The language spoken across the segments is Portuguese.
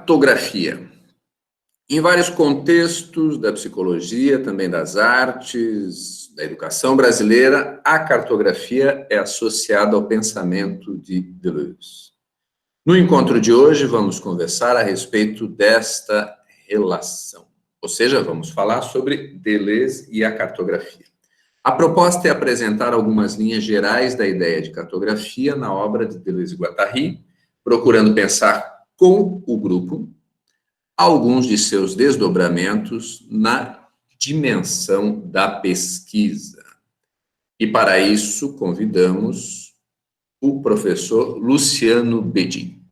Cartografia. Em vários contextos da psicologia, também das artes, da educação brasileira, a cartografia é associada ao pensamento de Deleuze. No encontro de hoje, vamos conversar a respeito desta relação. Ou seja, vamos falar sobre Deleuze e a cartografia. A proposta é apresentar algumas linhas gerais da ideia de cartografia na obra de Deleuze e Guattari, procurando pensar com o grupo alguns de seus desdobramentos na dimensão da pesquisa. E para isso convidamos o professor Luciano Bedin.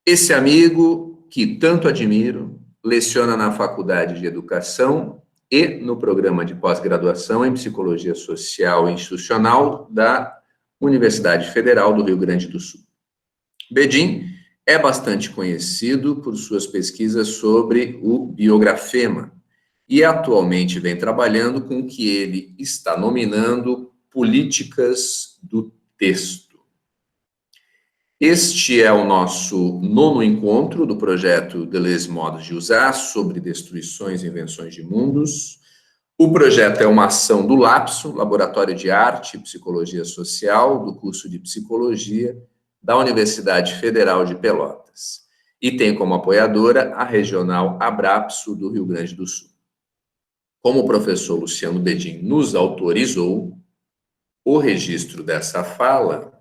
Esse amigo que tanto admiro, leciona na Faculdade de Educação e no programa de pós-graduação em Psicologia Social e Institucional da Universidade Federal do Rio Grande do Sul. Bedin é bastante conhecido por suas pesquisas sobre o biografema e atualmente vem trabalhando com o que ele está nominando políticas do texto. Este é o nosso 9º encontro do projeto Deleuze Modos de Usar sobre destruições e invenções de mundos. O projeto é uma ação do LAPSO, Laboratório de Arte e Psicologia Social, do curso de Psicologia da Universidade Federal de Pelotas, e tem como apoiadora a Regional Abrapso do Rio Grande do Sul. Como o professor Luciano Bedin nos autorizou o registro dessa fala,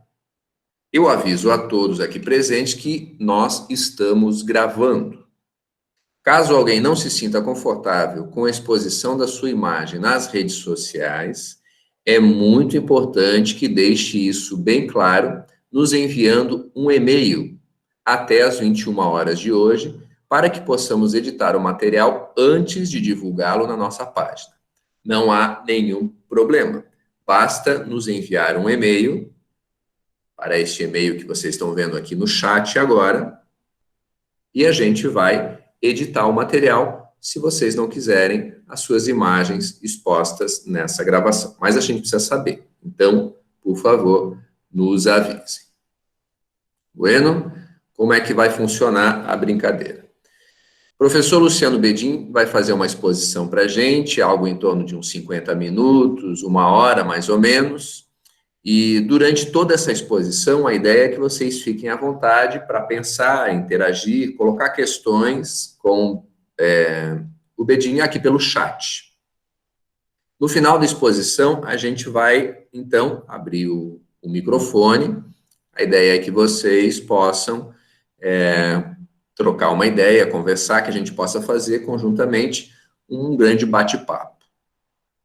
eu aviso a todos aqui presentes que nós estamos gravando. Caso alguém não se sinta confortável com a exposição da sua imagem nas redes sociais, é muito importante que deixe isso bem claro, nos enviando um e-mail até às 21 horas de hoje, para que possamos editar o material antes de divulgá-lo na nossa página. Não há nenhum problema. Basta nos enviar um e-mail, para este e-mail que vocês estão vendo aqui no chat agora, e a gente vai editar o material, se vocês não quiserem as suas imagens expostas nessa gravação. Mas a gente precisa saber. Então, por favor, nos avisem. Bueno, como é que vai funcionar a brincadeira? O professor Luciano Bedin vai fazer uma exposição para a gente, algo em torno de uns 50 minutos, 1 hora mais ou menos, e durante toda essa exposição, a ideia é que vocês fiquem à vontade para pensar, interagir, colocar questões com o Bedin aqui pelo chat. No final da exposição, a gente vai, então, abrir o microfone. A ideia é que vocês possam trocar uma ideia, conversar, que a gente possa fazer conjuntamente um grande bate-papo.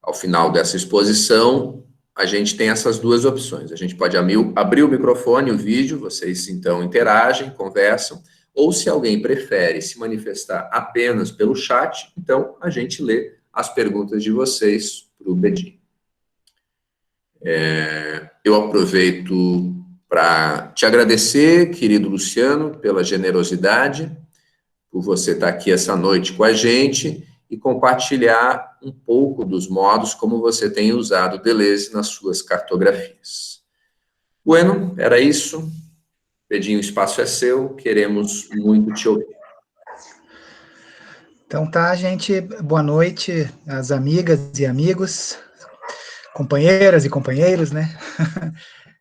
Ao final dessa exposição, a gente tem essas duas opções. A gente pode abrir o microfone, o vídeo, vocês então interagem, conversam, ou se alguém prefere se manifestar apenas pelo chat, então a gente lê as perguntas de vocês para o Bedin. Eu aproveito para te agradecer, querido Luciano, pela generosidade, por você estar aqui essa noite com a gente e compartilhar um pouco dos modos como você tem usado Deleuze nas suas cartografias. Bueno, era isso. Bedin, o espaço é seu, queremos muito te ouvir. Então tá, gente, boa noite às amigas e amigos, companheiras e companheiros, né,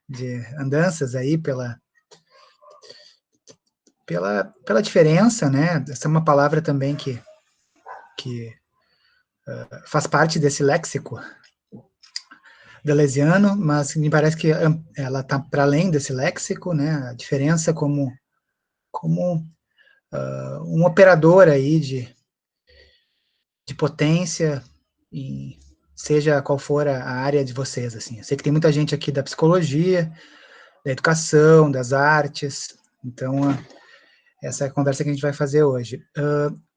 de andanças aí pela diferença, né, essa é uma palavra também que faz parte desse léxico deleuziano, mas me parece que ela está para além desse léxico, né, a diferença como um operador aí de potência, e seja qual for a área de vocês, assim. Eu sei que tem muita gente aqui da psicologia, da educação, das artes, então essa é a conversa que a gente vai fazer hoje.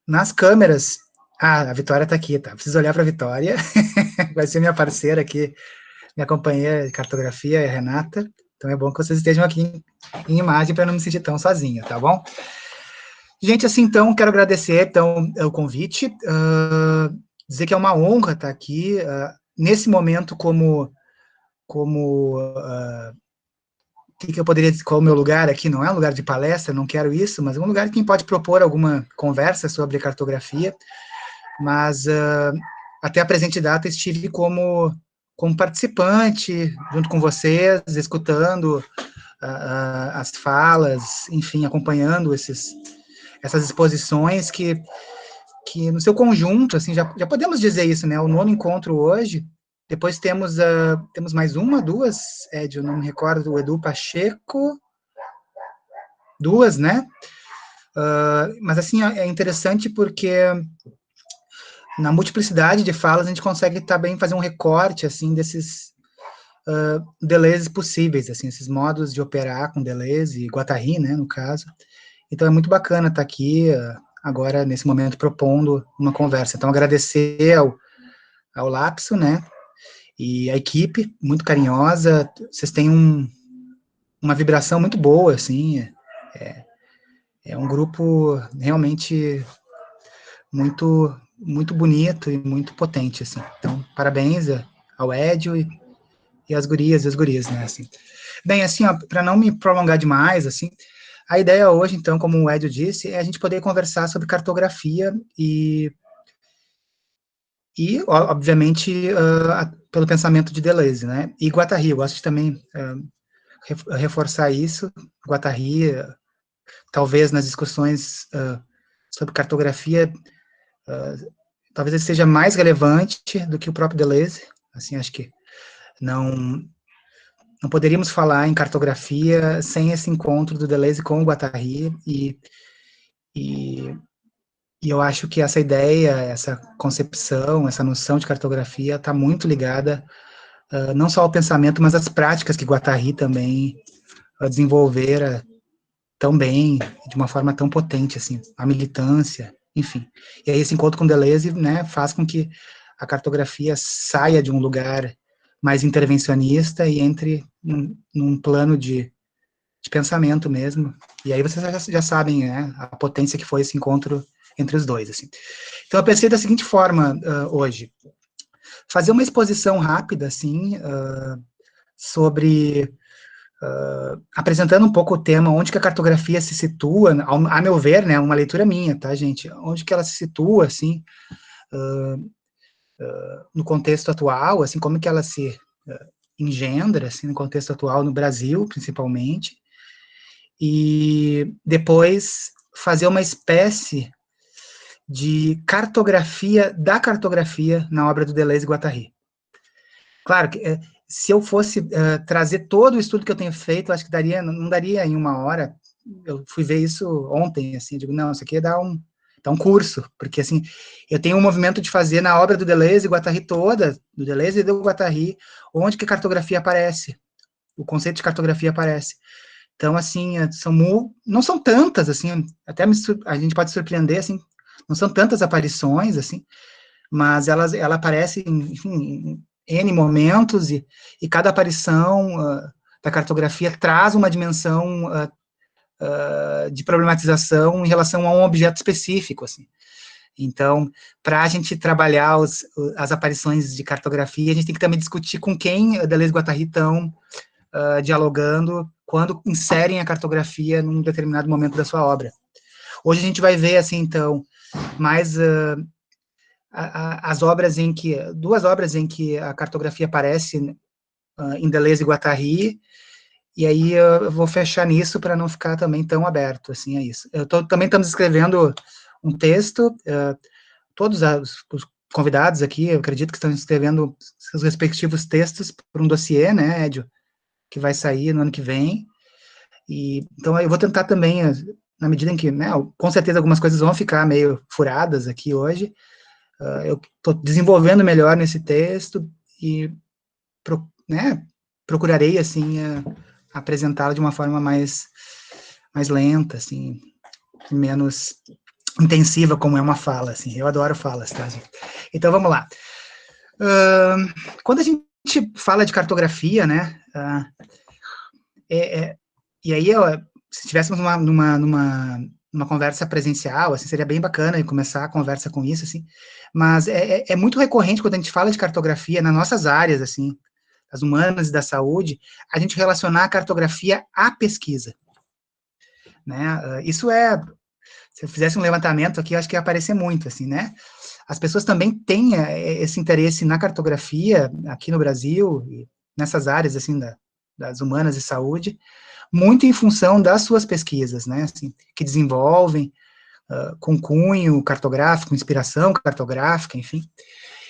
Nas câmeras, a Vitória está aqui, tá? Preciso olhar para a Vitória, vai ser minha parceira aqui, minha companheira de cartografia, a Renata, então é bom que vocês estejam aqui em imagem para não me sentir tão sozinha, tá bom? Gente, assim, então, quero agradecer, então, o convite, dizer que é uma honra estar aqui, nesse momento como que eu poderia dizer, qual é o meu lugar aqui? Não é um lugar de palestra, não quero isso, mas é um lugar que quem pode propor alguma conversa sobre cartografia, mas até a presente data estive como participante, junto com vocês, escutando as falas, enfim, acompanhando essas exposições que no seu conjunto, assim, já podemos dizer isso, né, o 9º encontro hoje, depois temos mais uma, duas, Ed, eu não me recordo, o Edu Pacheco, duas, né, mas assim, é interessante porque na multiplicidade de falas a gente consegue também fazer um recorte, assim, desses Deleuze possíveis, assim, esses modos de operar com Deleuze e Guattari, né, no caso. Então é muito bacana estar aqui agora, nesse momento, propondo uma conversa. Então, agradecer ao Lapso, né, e a equipe, muito carinhosa, vocês têm uma vibração muito boa, assim, é um grupo realmente muito, muito bonito e muito potente, assim. Então, parabéns ao Edio e às gurias e as gurias, né, assim. Bem, assim, para não me prolongar demais, assim, a ideia hoje, então, como o Edio disse, é a gente poder conversar sobre cartografia e obviamente, pelo pensamento de Deleuze, né? E Guattari, eu gosto de também reforçar isso. Guattari, talvez nas discussões sobre cartografia, talvez ele seja mais relevante do que o próprio Deleuze. Assim, acho que não poderíamos falar em cartografia sem esse encontro do Deleuze com o Guattari, e eu acho que essa ideia, essa concepção, essa noção de cartografia está muito ligada não só ao pensamento, mas às práticas que Guattari também desenvolvera tão bem, de uma forma tão potente, assim, a militância, enfim. E aí esse encontro com Deleuze, né, faz com que a cartografia saia de um lugar mais intervencionista e entre num plano de pensamento mesmo. E aí vocês já sabem, né, a potência que foi esse encontro entre os dois, assim. Então eu pensei da seguinte forma hoje: fazer uma exposição rápida, assim, sobre, apresentando um pouco o tema, onde que a cartografia se situa, a meu ver, né, uma leitura minha, tá, gente, onde que ela se situa, assim, no contexto atual, assim, como que ela se engendra, assim, no contexto atual, no Brasil, principalmente, e depois fazer uma espécie de cartografia da cartografia na obra do Deleuze e Guattari. Claro que se eu fosse trazer todo o estudo que eu tenho feito, acho que não daria em uma hora. Eu fui ver isso ontem, assim, eu digo, não, isso aqui dá um curso, porque, assim, eu tenho um movimento de fazer na obra do Deleuze e Guattari toda, do Deleuze e do Guattari, onde que a cartografia aparece, o conceito de cartografia aparece. Então, assim, não são tantas, assim, até a gente pode surpreender, assim, não são tantas aparições, assim, mas ela aparece em N momentos, e cada aparição da cartografia traz uma dimensão de problematização em relação a um objeto específico, assim. Então, para a gente trabalhar as aparições de cartografia, a gente tem que também discutir com quem Deleuze e Guattari estão dialogando quando inserem a cartografia num determinado momento da sua obra. Hoje a gente vai ver, assim, então, mais duas obras em que a cartografia aparece em Deleuze e Guattari, e aí eu vou fechar nisso para não ficar também tão aberto, assim, a isso. Também estamos escrevendo um texto, todos os convidados aqui, eu acredito que estão escrevendo seus respectivos textos para um dossiê, né, Edio, que vai sair no ano que vem, e então eu vou tentar também, na medida em que, né, com certeza algumas coisas vão ficar meio furadas aqui hoje, eu estou desenvolvendo melhor nesse texto e né, procurarei, assim, apresentá-lo de uma forma mais lenta, assim, menos intensiva, como é uma fala, assim. Eu adoro falas, tá, gente? Então, vamos lá. Quando a gente fala de cartografia, né, e aí, se estivéssemos numa conversa presencial, assim, seria bem bacana começar a conversa com isso, assim, mas é muito recorrente quando a gente fala de cartografia nas nossas áreas, assim, das humanas e da saúde, a gente relacionar a cartografia à pesquisa. Né? Isso se eu fizesse um levantamento aqui, eu acho que ia aparecer muito, assim, né? As pessoas também têm esse interesse na cartografia, aqui no Brasil, e nessas áreas, assim, das humanas e saúde, muito em função das suas pesquisas, né, assim, que desenvolvem com cunho cartográfico, inspiração cartográfica, enfim.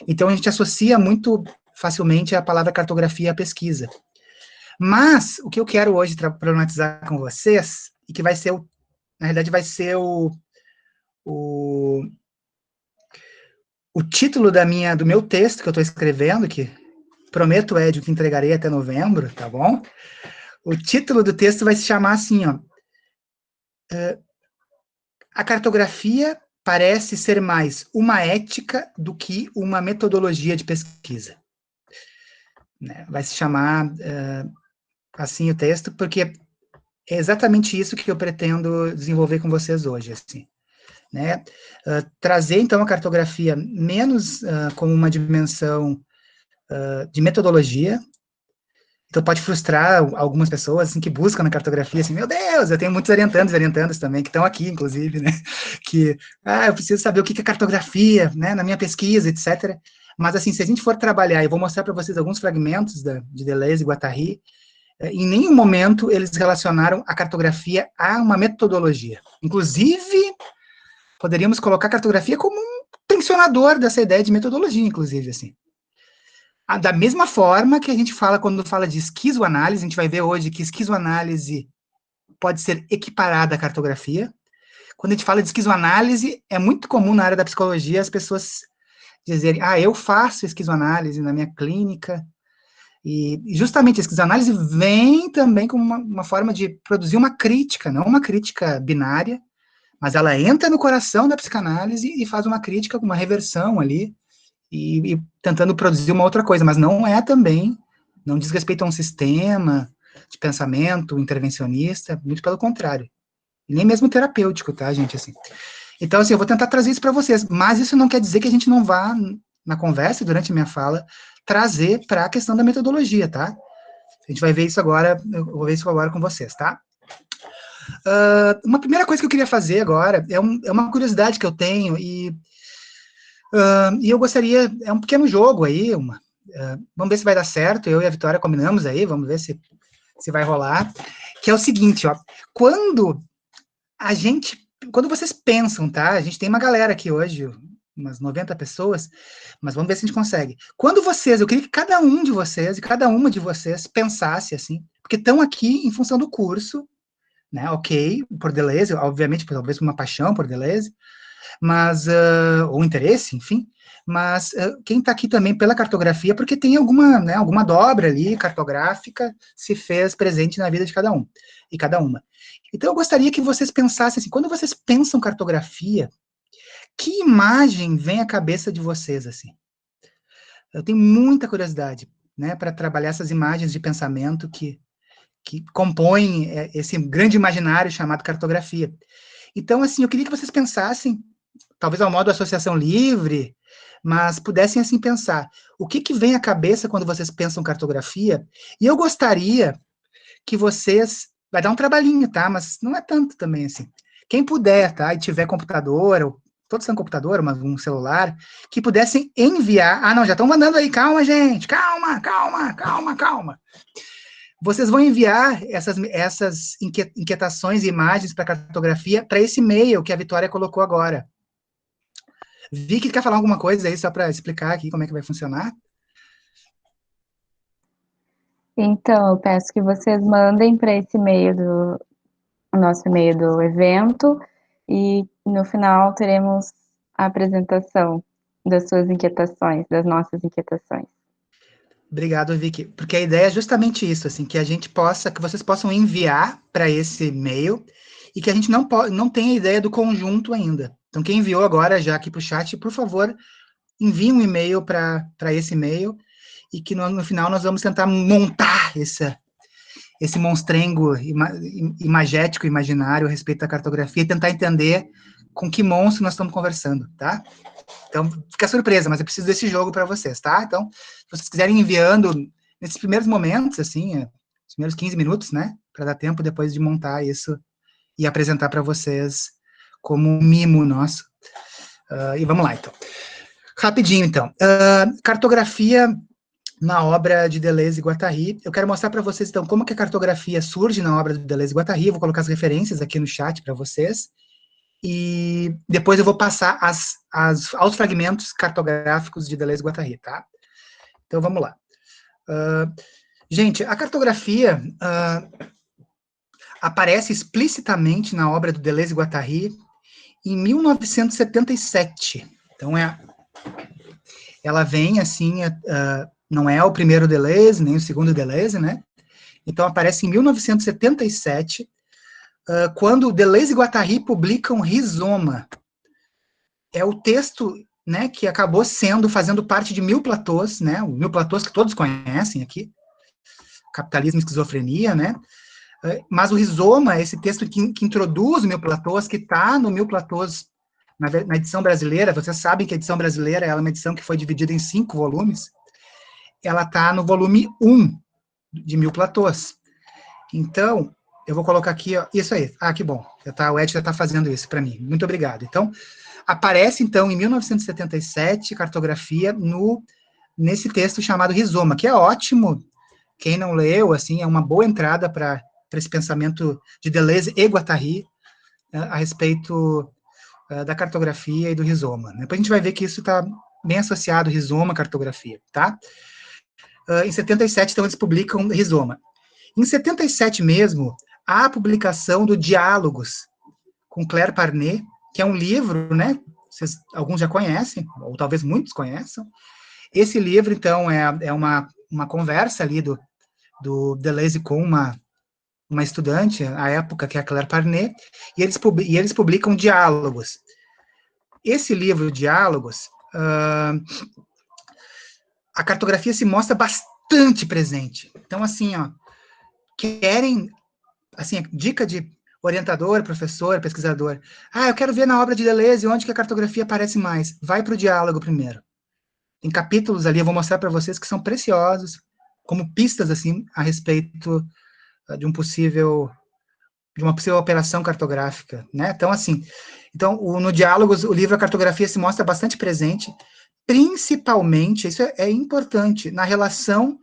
Então, a gente associa muito facilmente a palavra cartografia à pesquisa. Mas, o que eu quero hoje problematizar com vocês, e que vai ser, na realidade, vai ser o título do meu texto que eu estou escrevendo, que prometo, Ed, que entregarei até novembro, tá bom? O título do texto vai se chamar assim, ó, a cartografia parece ser mais uma ética do que uma metodologia de pesquisa. Né? Vai se chamar assim o texto, porque é exatamente isso que eu pretendo desenvolver com vocês hoje, assim. Né? Trazer, então, a cartografia menos como uma dimensão de metodologia. Então pode frustrar algumas pessoas assim, que buscam na cartografia, assim, meu Deus, eu tenho muitos orientandos e orientandas também, que estão aqui, inclusive, né, que, eu preciso saber o que é cartografia, né, na minha pesquisa, etc. Mas, assim, se a gente for trabalhar, eu vou mostrar para vocês alguns fragmentos de Deleuze e Guattari, em nenhum momento eles relacionaram a cartografia a uma metodologia. Inclusive, poderíamos colocar a cartografia como um tensionador dessa ideia de metodologia, inclusive, assim. Da mesma forma que a gente fala quando fala de esquizoanálise, a gente vai ver hoje que esquizoanálise pode ser equiparada à cartografia. Quando a gente fala de esquizoanálise, é muito comum na área da psicologia as pessoas dizerem, eu faço esquizoanálise na minha clínica, e justamente a esquizoanálise vem também como uma forma de produzir uma crítica, não uma crítica binária, mas ela entra no coração da psicanálise e faz uma crítica com uma reversão ali, e tentando produzir uma outra coisa, mas não é também, não diz respeito a um sistema de pensamento intervencionista, muito pelo contrário. E nem mesmo terapêutico, tá, gente, assim. Então, assim, eu vou tentar trazer isso para vocês, mas isso não quer dizer que a gente não vá, na conversa, durante a minha fala, trazer para a questão da metodologia, tá? A gente vai ver isso agora, eu vou ver isso agora com vocês, tá? Uma primeira coisa que eu queria fazer agora é uma curiosidade que eu tenho, e eu gostaria, é um pequeno jogo aí, vamos ver se vai dar certo, eu e a Vitória combinamos aí, vamos ver se vai rolar, que é o seguinte, ó, quando vocês pensam, tá, a gente tem uma galera aqui hoje, umas 90 pessoas, mas vamos ver se a gente consegue. Eu queria que cada um de vocês e cada uma de vocês pensasse assim, porque estão aqui em função do curso, né, ok, por Deleuze, obviamente, talvez por uma paixão por Deleuze, mas, ou interesse, enfim, mas quem está aqui também pela cartografia, porque tem alguma dobra ali cartográfica se fez presente na vida de cada um e cada uma. Então, eu gostaria que vocês pensassem assim, quando vocês pensam cartografia, que imagem vem à cabeça de vocês, assim? Eu tenho muita curiosidade, né, para trabalhar essas imagens de pensamento que compõem esse grande imaginário chamado cartografia. Então, assim, eu queria que vocês pensassem, talvez ao modo de associação livre, mas pudessem, assim, pensar, o que vem à cabeça quando vocês pensam cartografia? E eu gostaria que vocês, vai dar um trabalhinho, tá? Mas não é tanto também, assim. Quem puder, tá? E tiver computador, ou todos têm computador, mas um celular, que pudessem enviar, não, já estão mandando aí, calma, gente, calma. Vocês vão enviar essas inquietações e imagens para a cartografia para esse e-mail que a Vitória colocou agora. Vicky, quer falar alguma coisa aí, só para explicar aqui como é que vai funcionar? Então, eu peço que vocês mandem para esse e-mail nosso e-mail do evento, e no final teremos a apresentação das suas inquietações, das nossas inquietações. Obrigado, Vicky, porque a ideia é justamente isso, assim, que vocês possam enviar para esse e-mail, e que a gente não tenha ideia do conjunto ainda. Então, quem enviou agora já aqui para o chat, por favor, envie um e-mail para esse e-mail, e que no final nós vamos tentar montar esse monstrengo imagético, imaginário a respeito da cartografia, e tentar entender com que monstro nós estamos conversando, tá? Então, fica surpresa, mas eu preciso desse jogo para vocês, tá? Então, se vocês quiserem enviando nesses primeiros momentos, assim, os primeiros 15 minutos, né, para dar tempo depois de montar isso e apresentar para vocês como um mimo nosso. E vamos lá, então. Rapidinho, então. Cartografia na obra de Deleuze e Guattari. Eu quero mostrar para vocês, então, como que a cartografia surge na obra de Deleuze e Guattari. Eu vou colocar as referências aqui no chat para vocês. E depois eu vou passar aos fragmentos cartográficos de Deleuze e Guattari, tá? Então, vamos lá. Gente, a cartografia aparece explicitamente na obra do Deleuze e Guattari em 1977. Então, ela vem, assim, não é o primeiro Deleuze, nem o segundo Deleuze, né? Então, aparece em 1977, quando Deleuze e Guattari publicam Rizoma. É o texto, né, que acabou fazendo parte de Mil Platôs, né? O Mil Platôs que todos conhecem aqui, Capitalismo e Esquizofrenia, né? Mas o Rizoma, esse texto que introduz o Mil Platôs, que está no Mil Platôs, na edição brasileira. Vocês sabem que a edição brasileira é uma edição que foi dividida em 5 volumes. Ela está no volume 1 de Mil Platôs. Então, eu vou colocar aqui, ó, isso aí. Que bom. O Ed já está fazendo isso para mim. Muito obrigado. Então, aparece, então, em 1977, cartografia nesse texto chamado Rizoma, que é ótimo. Quem não leu, assim, é uma boa entrada para esse pensamento de Deleuze e Guattari a respeito da cartografia e do Rizoma. Depois a gente vai ver que isso está bem associado, Rizoma, cartografia, tá? Em 77, então, eles publicam Rizoma. Em 77 mesmo, há a publicação do Diálogos, com Claire Parnet, que é um livro, né? Alguns já conhecem, ou talvez muitos conheçam. Esse livro, então, é uma conversa ali do Deleuze com uma estudante, à época, que é a Claire Parnet, e eles publicam Diálogos. Esse livro, Diálogos, a cartografia se mostra bastante presente. Então, assim, ó, querem, assim, dica de orientador, professor, pesquisador. Eu quero ver na obra de Deleuze onde que a cartografia aparece mais. Vai para o diálogo primeiro. Tem capítulos ali, eu vou mostrar para vocês que são preciosos, como pistas, assim, a respeito de uma possível operação cartográfica, né? Então, assim, no Diálogos, o livro A Cartografia se mostra bastante presente, principalmente, isso é importante, na relação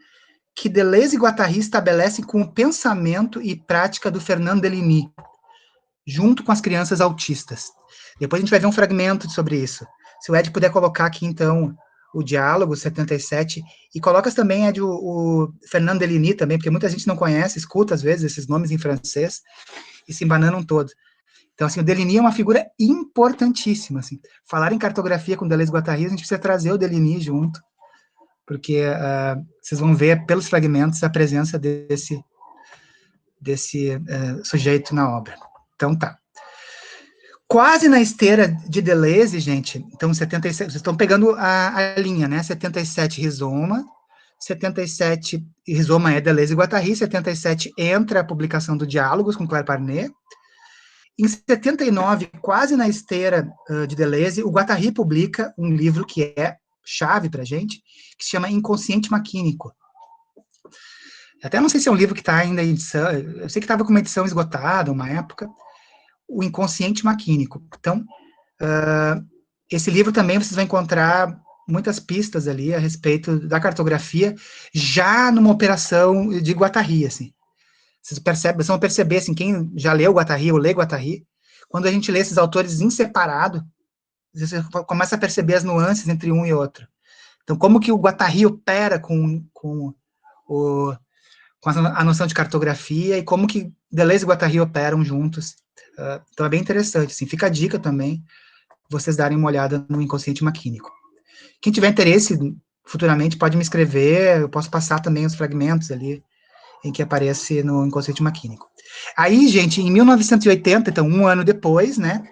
que Deleuze e Guattari estabelecem com o pensamento e prática do Fernand Deligny, junto com as crianças autistas. Depois a gente vai ver um fragmento sobre isso. Se o Ed puder colocar aqui, então, o Diálogo 77, e coloca também, Ed, o Fernand Deligny também, porque muita gente não conhece, escuta às vezes esses nomes em francês, e se embananam todos. Então, assim, o Deligny é uma figura importantíssima, assim. Falar em cartografia com Deleuze e Guattari, a gente precisa trazer o Deligny junto, porque vocês vão ver pelos fragmentos a presença desse sujeito na obra. Então, tá. Quase na esteira de Deleuze, gente, então, 77, vocês estão pegando a linha, né? 77, Rizoma. 77, Rizoma é Deleuze e Guattari. 77 entra a publicação do Diálogos com Claire Parnet. Em 79, quase na esteira de Deleuze, o Guattari publica um livro que é chave para a gente, que se chama Inconsciente Maquínico. Até não sei se é um livro que está ainda em edição, eu sei que estava com uma edição esgotada, uma época, o Inconsciente Maquínico. Então, esse livro também vocês vão encontrar muitas pistas ali a respeito da cartografia, já numa operação de Guattari, assim. Vocês vão perceber, assim, quem já leu Guattari ou lê Guattari, quando a gente lê esses autores em separado, você começa a perceber as nuances entre um e outro. Então, como que o Guattari opera com a noção de cartografia e como que Deleuze e Guattari operam juntos. Então, é bem interessante. Assim, fica a dica também, vocês darem uma olhada no Inconsciente Maquínico. Quem tiver interesse, futuramente, pode me escrever, eu posso passar também os fragmentos ali, em que aparece no Inconsciente Maquínico. Aí, gente, em 1980, então, um ano depois, né,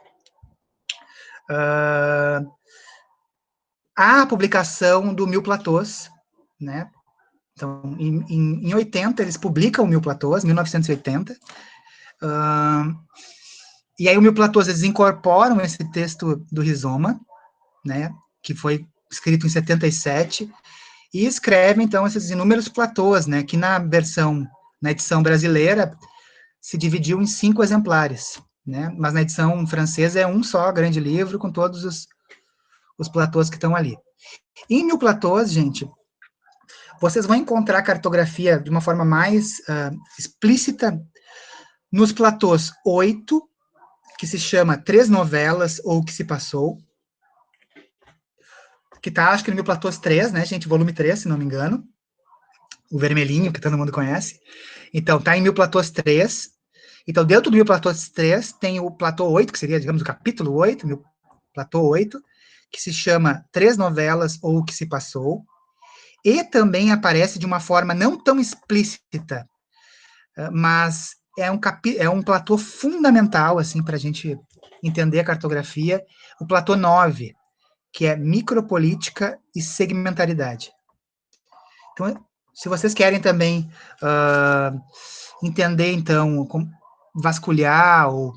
a publicação do Mil Platôs, né, então, em 80, eles publicam o Mil Platôs, 1980, e aí o Mil Platôs, eles incorporam esse texto do Rizoma, né, que foi escrito em 77, e escreve, então, esses inúmeros platôs, né, que na edição brasileira, se dividiu em 5 exemplares, né, mas na edição francesa é um só grande livro, com todos os platôs que estão ali. E em 1000 platôs, gente, vocês vão encontrar a cartografia de uma forma mais explícita nos platôs 8, que se chama 3 novelas, ou o que se passou, que tá, acho que no 1000 platôs 3, né, gente, volume 3, se não me engano, o vermelhinho, que todo mundo conhece. Então, tá em 1000 platôs 3. Então, dentro do 1000 platôs 3, tem o platô 8, que seria, digamos, o capítulo 8, platô 8, que se chama 3 novelas, ou o que se passou, e também aparece de uma forma não tão explícita, mas é um platô fundamental, assim, para a gente entender a cartografia, o platô 9, que é micropolítica e segmentaridade. Então, se vocês querem também entender, então, vasculhar ou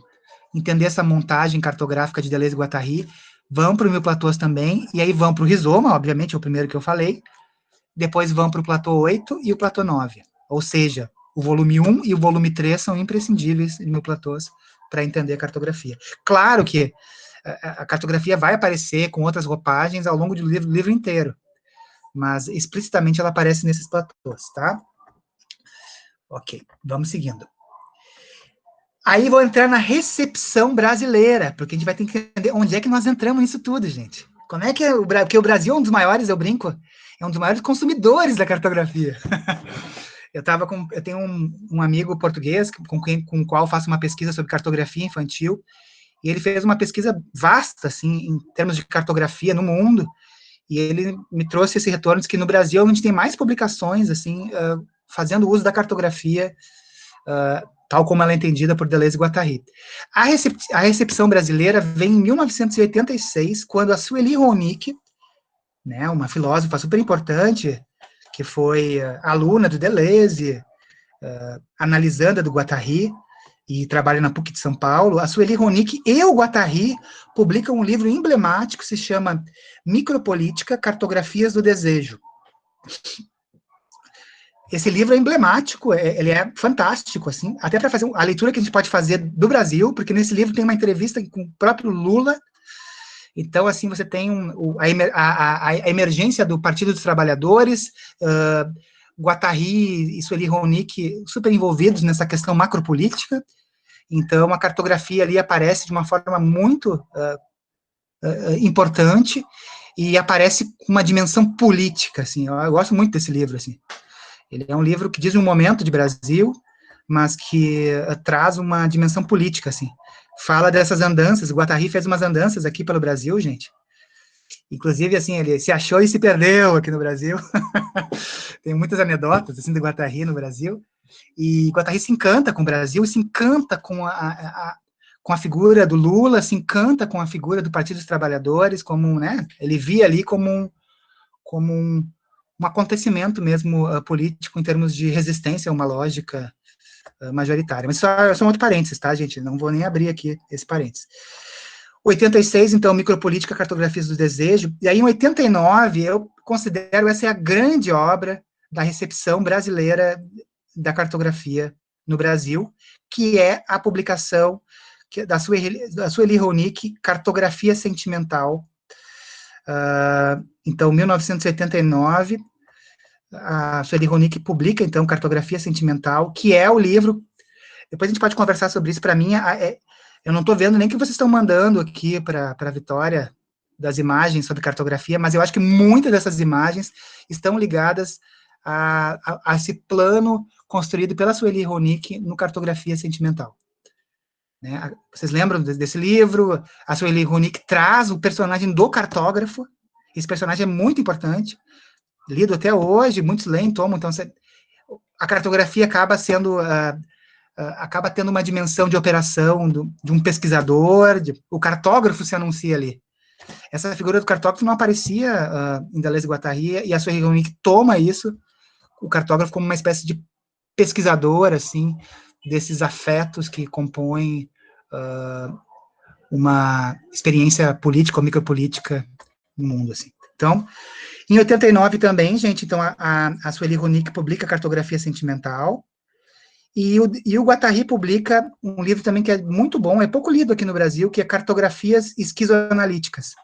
entender essa montagem cartográfica de Deleuze e Guattari, vão para o 1000 platôs também, e aí vão para o Rizoma, obviamente, é o primeiro que eu falei, depois vão para o platô 8 e o platô 9, ou seja, o volume 1 e o volume 3 são imprescindíveis em 1000 platôs para entender a cartografia. Claro que a cartografia vai aparecer com outras roupagens ao longo do livro inteiro, mas explicitamente ela aparece nesses platôs, tá? Ok, vamos seguindo. Aí vou entrar na recepção brasileira, porque a gente vai ter que entender onde é que nós entramos nisso tudo, gente. Como é que é porque o Brasil é um dos maiores, eu brinco, é um dos maiores consumidores da cartografia. Eu tenho um amigo português com o qual faço uma pesquisa sobre cartografia infantil, e ele fez uma pesquisa vasta, assim, em termos de cartografia no mundo, e ele me trouxe esse retorno de que no Brasil a gente tem mais publicações, assim, fazendo uso da cartografia, tal como ela é entendida por Deleuze e Guattari. A recepção brasileira vem em 1986, quando a Sueli Ronick, né, uma filósofa super importante, que foi aluna do Deleuze, analisanda do Guattari, e trabalha na PUC de São Paulo, a Sueli Ronick e o Guattari publicam um livro emblemático que se chama Micropolítica, Cartografias do Desejo. Esse livro é emblemático, ele é fantástico, assim, até para fazer a leitura que a gente pode fazer do Brasil, porque nesse livro tem uma entrevista com o próprio Lula. Então, assim, você tem a emergência do Partido dos Trabalhadores, Guattari e Sueli Ronick super envolvidos nessa questão macropolítica. Então, a cartografia ali aparece de uma forma muito importante e aparece com uma dimensão política, assim. Eu gosto muito desse livro, assim. Ele é um livro que diz um momento de Brasil, mas que traz uma dimensão política, assim. Fala dessas andanças, o Guattari fez umas andanças aqui pelo Brasil, gente. Inclusive, assim, ele se achou e se perdeu aqui no Brasil. Tem muitas anedotas, assim, do Guattari no Brasil. E Guattari se encanta com o Brasil, se encanta com a figura do Lula, se encanta com a figura do Partido dos Trabalhadores, como, né, ele via ali como um acontecimento mesmo político em termos de resistência a uma lógica majoritária. Mas só um outro parênteses, tá, gente? Não vou nem abrir aqui esse parênteses. 86, então, Micropolítica, Cartografias do Desejo. E aí, em 89, eu considero essa a grande obra da recepção brasileira da cartografia no Brasil, que é a publicação da Sueli Ronick, Cartografia Sentimental. Então, 1989, a Sueli Ronick publica, então, Cartografia Sentimental, que é o livro, depois a gente pode conversar sobre isso, para mim, eu não estou vendo nem que vocês estão mandando aqui para a Vitória, das imagens sobre cartografia, mas eu acho que muitas dessas imagens estão ligadas a esse plano construído pela Sueli Ronick no Cartografia Sentimental. Né? Vocês lembram desse livro? A Sueli Ronick traz o personagem do cartógrafo. Esse personagem é muito importante, lido até hoje, muitos leem, tomam, então a cartografia acaba sendo, acaba tendo uma dimensão de operação de um pesquisador, o cartógrafo se anuncia ali. Essa figura do cartógrafo não aparecia em Deleuze e Guattari, e a Sueli Ronick toma isso, o cartógrafo como uma espécie de pesquisador, assim, desses afetos que compõem uma experiência política ou micropolítica no mundo, assim. Então, Em 89 também, gente, então a Sueli Ronick publica Cartografia Sentimental, e o Guattari publica um livro também que é muito bom, é pouco lido aqui no Brasil, que é Cartografias Esquizoanalíticas.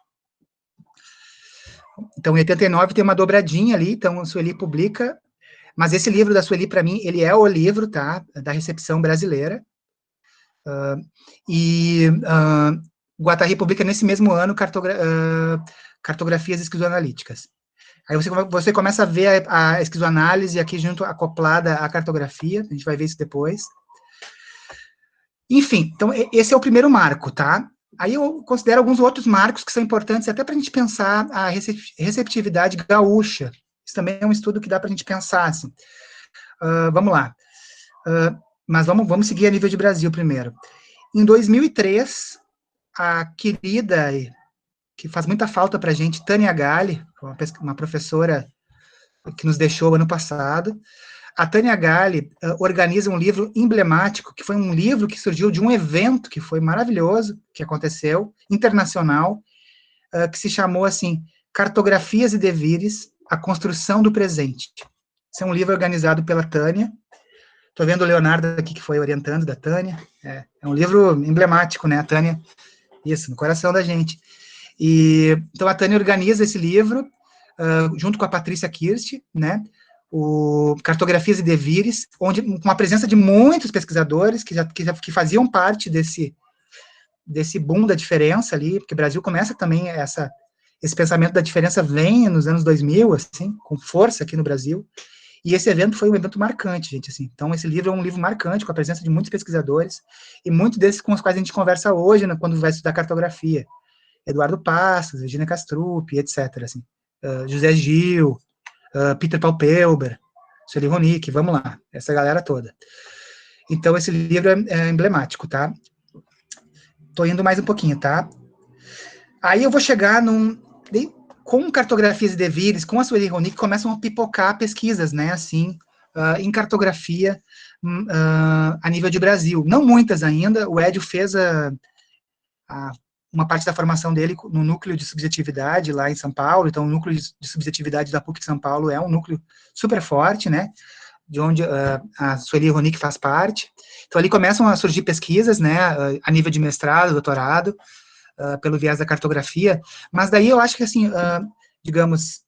Então, em 89 tem uma dobradinha ali, então a Sueli publica, mas esse livro da Sueli, para mim, ele é o livro, tá, da recepção brasileira, Guattari publica nesse mesmo ano Cartografias Esquizoanalíticas. Aí você começa a ver a esquizoanálise aqui junto, acoplada à cartografia, a gente vai ver isso depois. Enfim, então esse é o primeiro marco, tá? Aí eu considero alguns outros marcos que são importantes até para a gente pensar a receptividade gaúcha. Isso também é um estudo que dá para a gente pensar, assim. Vamos lá. Mas vamos seguir a nível de Brasil primeiro. Em 2003, a querida, que faz muita falta para a gente, Tânia Galli, uma professora que nos deixou ano passado, a Tânia Galli organiza um livro emblemático, que foi um livro que surgiu de um evento que foi maravilhoso, que aconteceu, internacional, que se chamou assim, Cartografias e Devires, a Construção do Presente. Esse é um livro organizado pela Tânia. Estou vendo o Leonardo aqui, que foi orientando da Tânia. É um livro emblemático, né, a Tânia? Isso, no coração da gente. Então, a Tânia organiza esse livro, junto com a Patrícia Kirst, né, o Cartografias e Devires, com a presença de muitos pesquisadores que faziam parte desse boom da diferença ali, porque o Brasil começa também, esse pensamento da diferença vem nos anos 2000, assim, com força aqui no Brasil, e esse evento foi um evento marcante, gente, assim. Então, esse livro é um livro marcante, com a presença de muitos pesquisadores, e muitos desses com os quais a gente conversa hoje, né, quando vai estudar cartografia. Eduardo Passos, Virginia Castrup, etc. Assim. José Gil, Peter Paul-Pelber, Sueli Ronick, vamos lá, essa galera toda. Então, esse livro é emblemático, tá? Tô indo mais um pouquinho, tá? Aí eu vou chegar com Cartografias e Devires, com a Sueli Ronick, começam a pipocar pesquisas, né, assim, em cartografia a nível de Brasil. Não muitas ainda, o Edio fez uma parte da formação dele no núcleo de subjetividade lá em São Paulo, então o núcleo de subjetividade da PUC de São Paulo é um núcleo super forte, né, de onde a Sueli Ronick faz parte. Então ali começam a surgir pesquisas, né, a nível de mestrado, doutorado, pelo viés da cartografia, mas daí eu acho que, assim, digamos,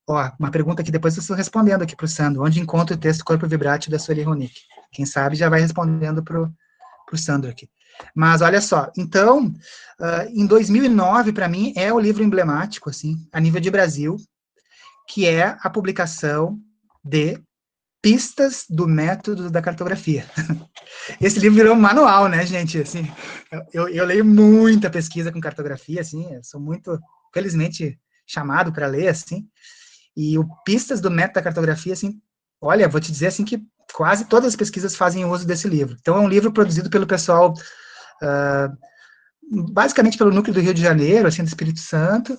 uma pergunta que depois eu estou respondendo aqui para o Sandro, onde encontra o texto Corpo Vibrátil da Sueli Ronick? Quem sabe já vai respondendo para o Sandro aqui. Mas, olha só, então, em 2009, para mim, é o livro emblemático, assim, a nível de Brasil, que é a publicação de Pistas do Método da Cartografia. Esse livro virou um manual, né, gente? Assim, eu leio muita pesquisa com cartografia, assim, eu sou muito, felizmente, chamado para ler, assim, e o Pistas do Método da Cartografia, assim, olha, vou te dizer, assim, que quase todas as pesquisas fazem uso desse livro. Então, é um livro produzido pelo pessoal, basicamente pelo núcleo do Rio de Janeiro, assim, do Espírito Santo.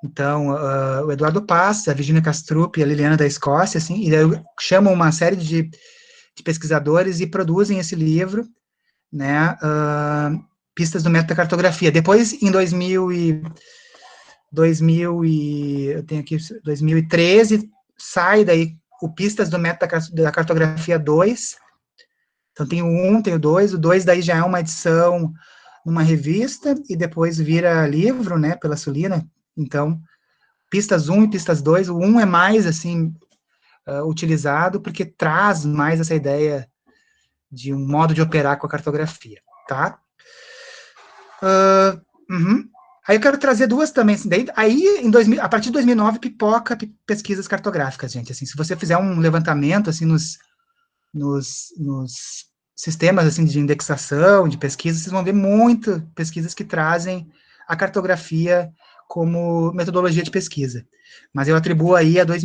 Então, o Eduardo Passos, a Virginia Castrup e a Liliana da Escócia, assim, e daí chamam uma série de pesquisadores e produzem esse livro, né, Pistas do Método da Cartografia. Depois, em 2013, sai daí o Pistas do Método da Cartografia 2, então tem o 1, tem o 2 daí já é uma edição numa revista, e depois vira livro, né, pela Sulina. Então, Pistas 1 e Pistas 2, o 1 é mais, assim, utilizado, porque traz mais essa ideia de um modo de operar com a cartografia, tá? Aí eu quero trazer duas também, assim, daí, a partir de 2009, pipoca pesquisas cartográficas, gente, assim, se você fizer um levantamento, assim, nos sistemas, assim, de indexação, de pesquisa, vocês vão ver muito pesquisas que trazem a cartografia como metodologia de pesquisa. Mas eu atribuo aí a 2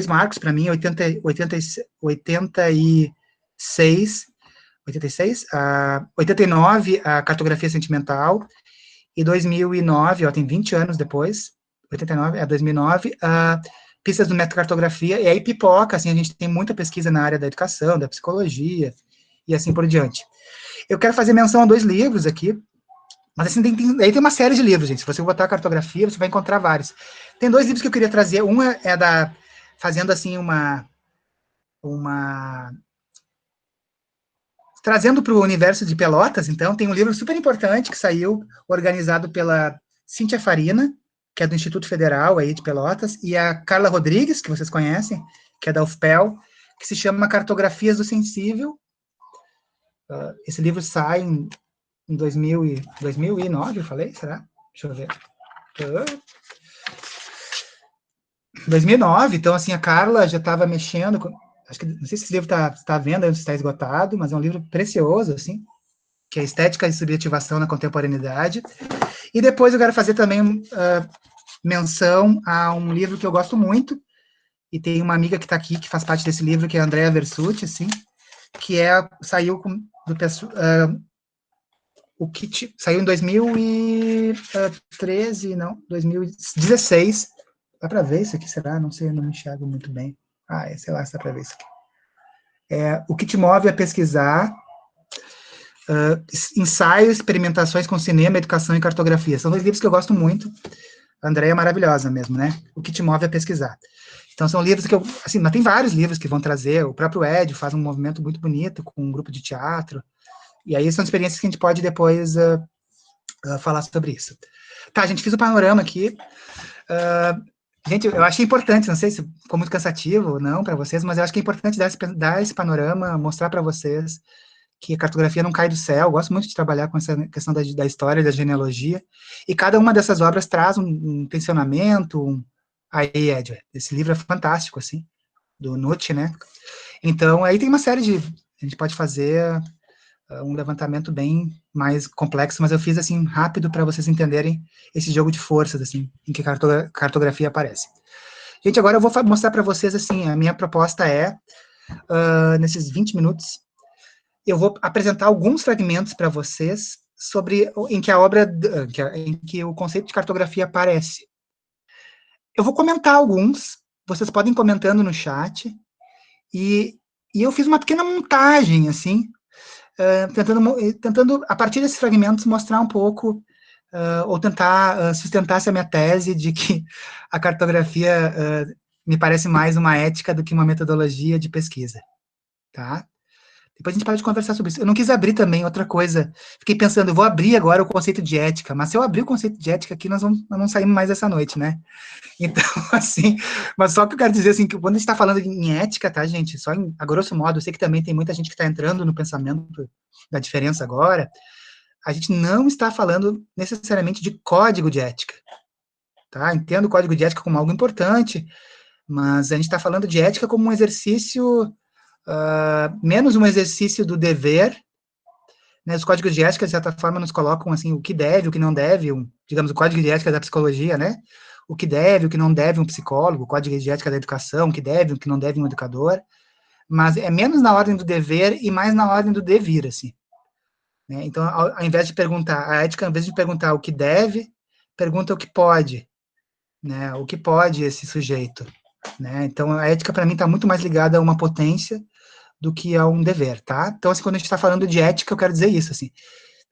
marcos para mim, 89, a cartografia sentimental, e 2009, tem 20 anos depois, 89, 2009, Pistas do Método Cartografia, e aí pipoca, assim, a gente tem muita pesquisa na área da educação, da psicologia, e assim por diante. Eu quero fazer menção a 2 livros aqui, Mas assim, aí tem uma série de livros, gente. Se você botar cartografia, você vai encontrar vários. Tem 2 livros que eu queria trazer. Um é fazendo assim trazendo para o universo de Pelotas, então, tem um livro super importante que saiu, organizado pela Cíntia Farina, que é do Instituto Federal aí de Pelotas, e a Carla Rodrigues, que vocês conhecem, que é da UFPEL, que se chama Cartografias do Sensível. Esse livro sai em 2009, eu falei? Será? Deixa eu ver. 2009, então, assim, a Carla já estava mexendo, acho que, não sei se esse livro está à venda, se está esgotado, mas é um livro precioso, assim, que é Estética e Subjetivação na Contemporaneidade. E depois eu quero fazer também menção a um livro que eu gosto muito, e tem uma amiga que está aqui, que faz parte desse livro, que é a Andrea Versucci, assim, que saiu saiu em 2013, não, 2016. Dá para ver isso aqui, será? Não sei, eu não enxergo muito bem. Sei lá se dá para ver isso aqui. O que te move a pesquisar, ensaios, experimentações com cinema, educação e cartografia. São 2 livros que eu gosto muito. A Andrea é maravilhosa mesmo, né? O que te move a pesquisar. Então, são livros que eu... Assim, mas tem vários livros que vão trazer. O próprio Ed faz um movimento muito bonito com um grupo de teatro. E aí são experiências que a gente pode depois falar sobre isso. Tá, a gente fez o panorama aqui. Gente, eu achei importante, não sei se ficou muito cansativo ou não para vocês, mas eu acho que é importante dar esse panorama, mostrar para vocês que a cartografia não cai do céu. Eu gosto muito de trabalhar com essa questão da história, da genealogia, e cada uma dessas obras traz um tensionamento. Aí, Ed, esse livro é fantástico, assim, do Nutt, né? Então, aí tem uma série de... A gente pode fazer um levantamento bem mais complexo, mas eu fiz, assim, rápido para vocês entenderem esse jogo de forças, assim, em que a cartografia aparece. Gente, agora eu vou mostrar para vocês, assim, a minha proposta nesses 20 minutos, eu vou apresentar alguns fragmentos para vocês em que o conceito de cartografia aparece. Eu vou comentar alguns, vocês podem ir comentando no chat, e eu fiz uma pequena montagem, assim, tentando, a partir desses fragmentos, mostrar um pouco, ou tentar sustentar essa minha tese de que a cartografia me parece mais uma ética do que uma metodologia de pesquisa, tá? Depois a gente pode conversar sobre isso. Eu não quis abrir também outra coisa. Fiquei pensando, eu vou abrir agora o conceito de ética, mas se eu abrir o conceito de ética aqui, nós não saímos mais essa noite, né? Então, assim, mas só que eu quero dizer, assim, que quando a gente está falando em ética, tá, gente? Só a grosso modo, eu sei que também tem muita gente que está entrando no pensamento da diferença agora. A gente não está falando necessariamente de código de ética, tá? Entendo o código de ética como algo importante, mas a gente está falando de ética como um exercício... menos um exercício do dever, né? Os códigos de ética, de certa forma, nos colocam, assim, o que deve, o que não deve, digamos, o código de ética da psicologia, né? O que deve, o que não deve um psicólogo, o código de ética da educação, o que deve, o que não deve um educador, mas é menos na ordem do dever e mais na ordem do devir, assim. Né? Então, ao invés de perguntar, a ética, ao invés de perguntar o que deve, pergunta o que pode, né? O que pode esse sujeito, né? Então, a ética, para mim, está muito mais ligada a uma potência do que a um dever, tá? Então, assim, quando a gente está falando de ética, eu quero dizer isso, assim,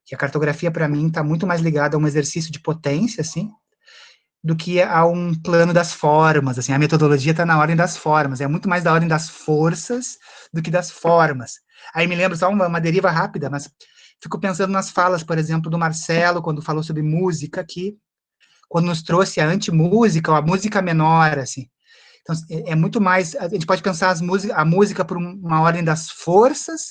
que a cartografia, para mim, está muito mais ligada a um exercício de potência, assim, do que a um plano das formas, assim, a metodologia está na ordem das formas, é muito mais da ordem das forças do que das formas. Aí me lembro só uma deriva rápida, mas fico pensando nas falas, por exemplo, do Marcelo, quando falou sobre música aqui, quando nos trouxe a antimúsica, ou a música menor, assim. Então, é muito mais, a gente pode pensar a música por uma ordem das forças,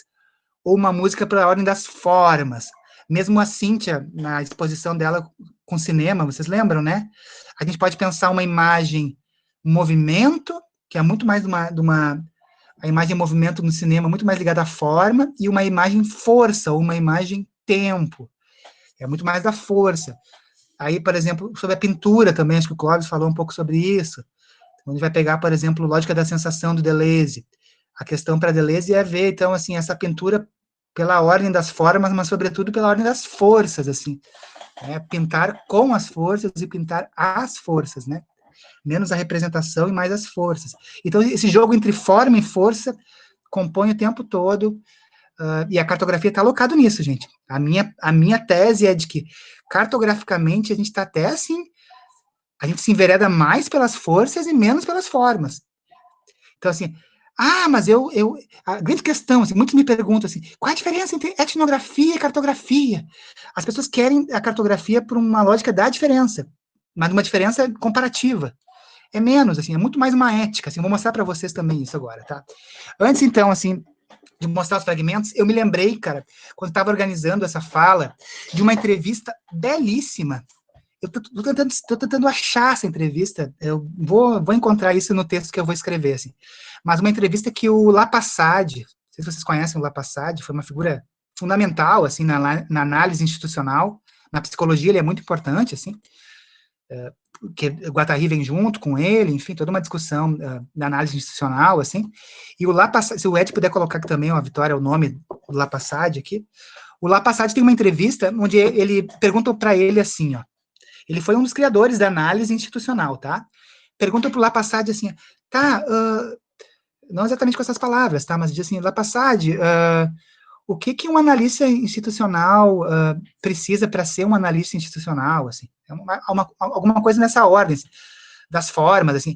ou uma música pela ordem das formas. Mesmo a Cíntia, na exposição dela com cinema, vocês lembram, né? A gente pode pensar uma imagem, um movimento, que é muito mais a imagem movimento no cinema, muito mais ligada à forma, e uma imagem força, ou uma imagem tempo. É muito mais da força. Aí, por exemplo, sobre a pintura também, acho que o Clóvis falou um pouco sobre isso. A gente vai pegar, por exemplo, Lógica da Sensação do Deleuze. A questão para Deleuze é ver, então, assim, essa pintura pela ordem das formas, mas, sobretudo, pela ordem das forças, assim. Né? Pintar com as forças e pintar as forças, né? Menos a representação e mais as forças. Então, esse jogo entre forma e força compõe o tempo todo e a cartografia está alocada nisso, gente. A minha tese é de que, cartograficamente, a gente está até assim, a gente se envereda mais pelas forças e menos pelas formas. Então, assim, mas a grande questão, assim, muitos me perguntam assim, qual é a diferença entre etnografia e cartografia? As pessoas querem a cartografia por uma lógica da diferença, mas uma diferença comparativa. É menos, assim, é muito mais uma ética, assim, vou mostrar para vocês também isso agora, tá? Antes, então, assim, de mostrar os fragmentos, eu me lembrei, cara, quando estava organizando essa fala, de uma entrevista belíssima. Eu tô tentando achar essa entrevista, eu vou encontrar isso no texto que eu vou escrever, assim. Mas uma entrevista que o Lapasade, não sei se vocês conhecem o Lapasade, foi uma figura fundamental, assim, na análise institucional, na psicologia ele é muito importante, assim, que Guattari vem junto com ele, enfim, toda uma discussão da análise institucional, assim, e o Lapasade, se o Ed puder colocar aqui também, a Vitória, o nome do Lapasade aqui, o Lapasade tem uma entrevista onde ele pergunta para ele assim, ó, ele foi um dos criadores da análise institucional, tá? Pergunta para o Lapasade assim, tá, não exatamente com essas palavras, tá, mas diz assim, Lapasade, o que um analista institucional precisa para ser um analista institucional, assim, alguma coisa nessa ordem, assim, das formas, assim,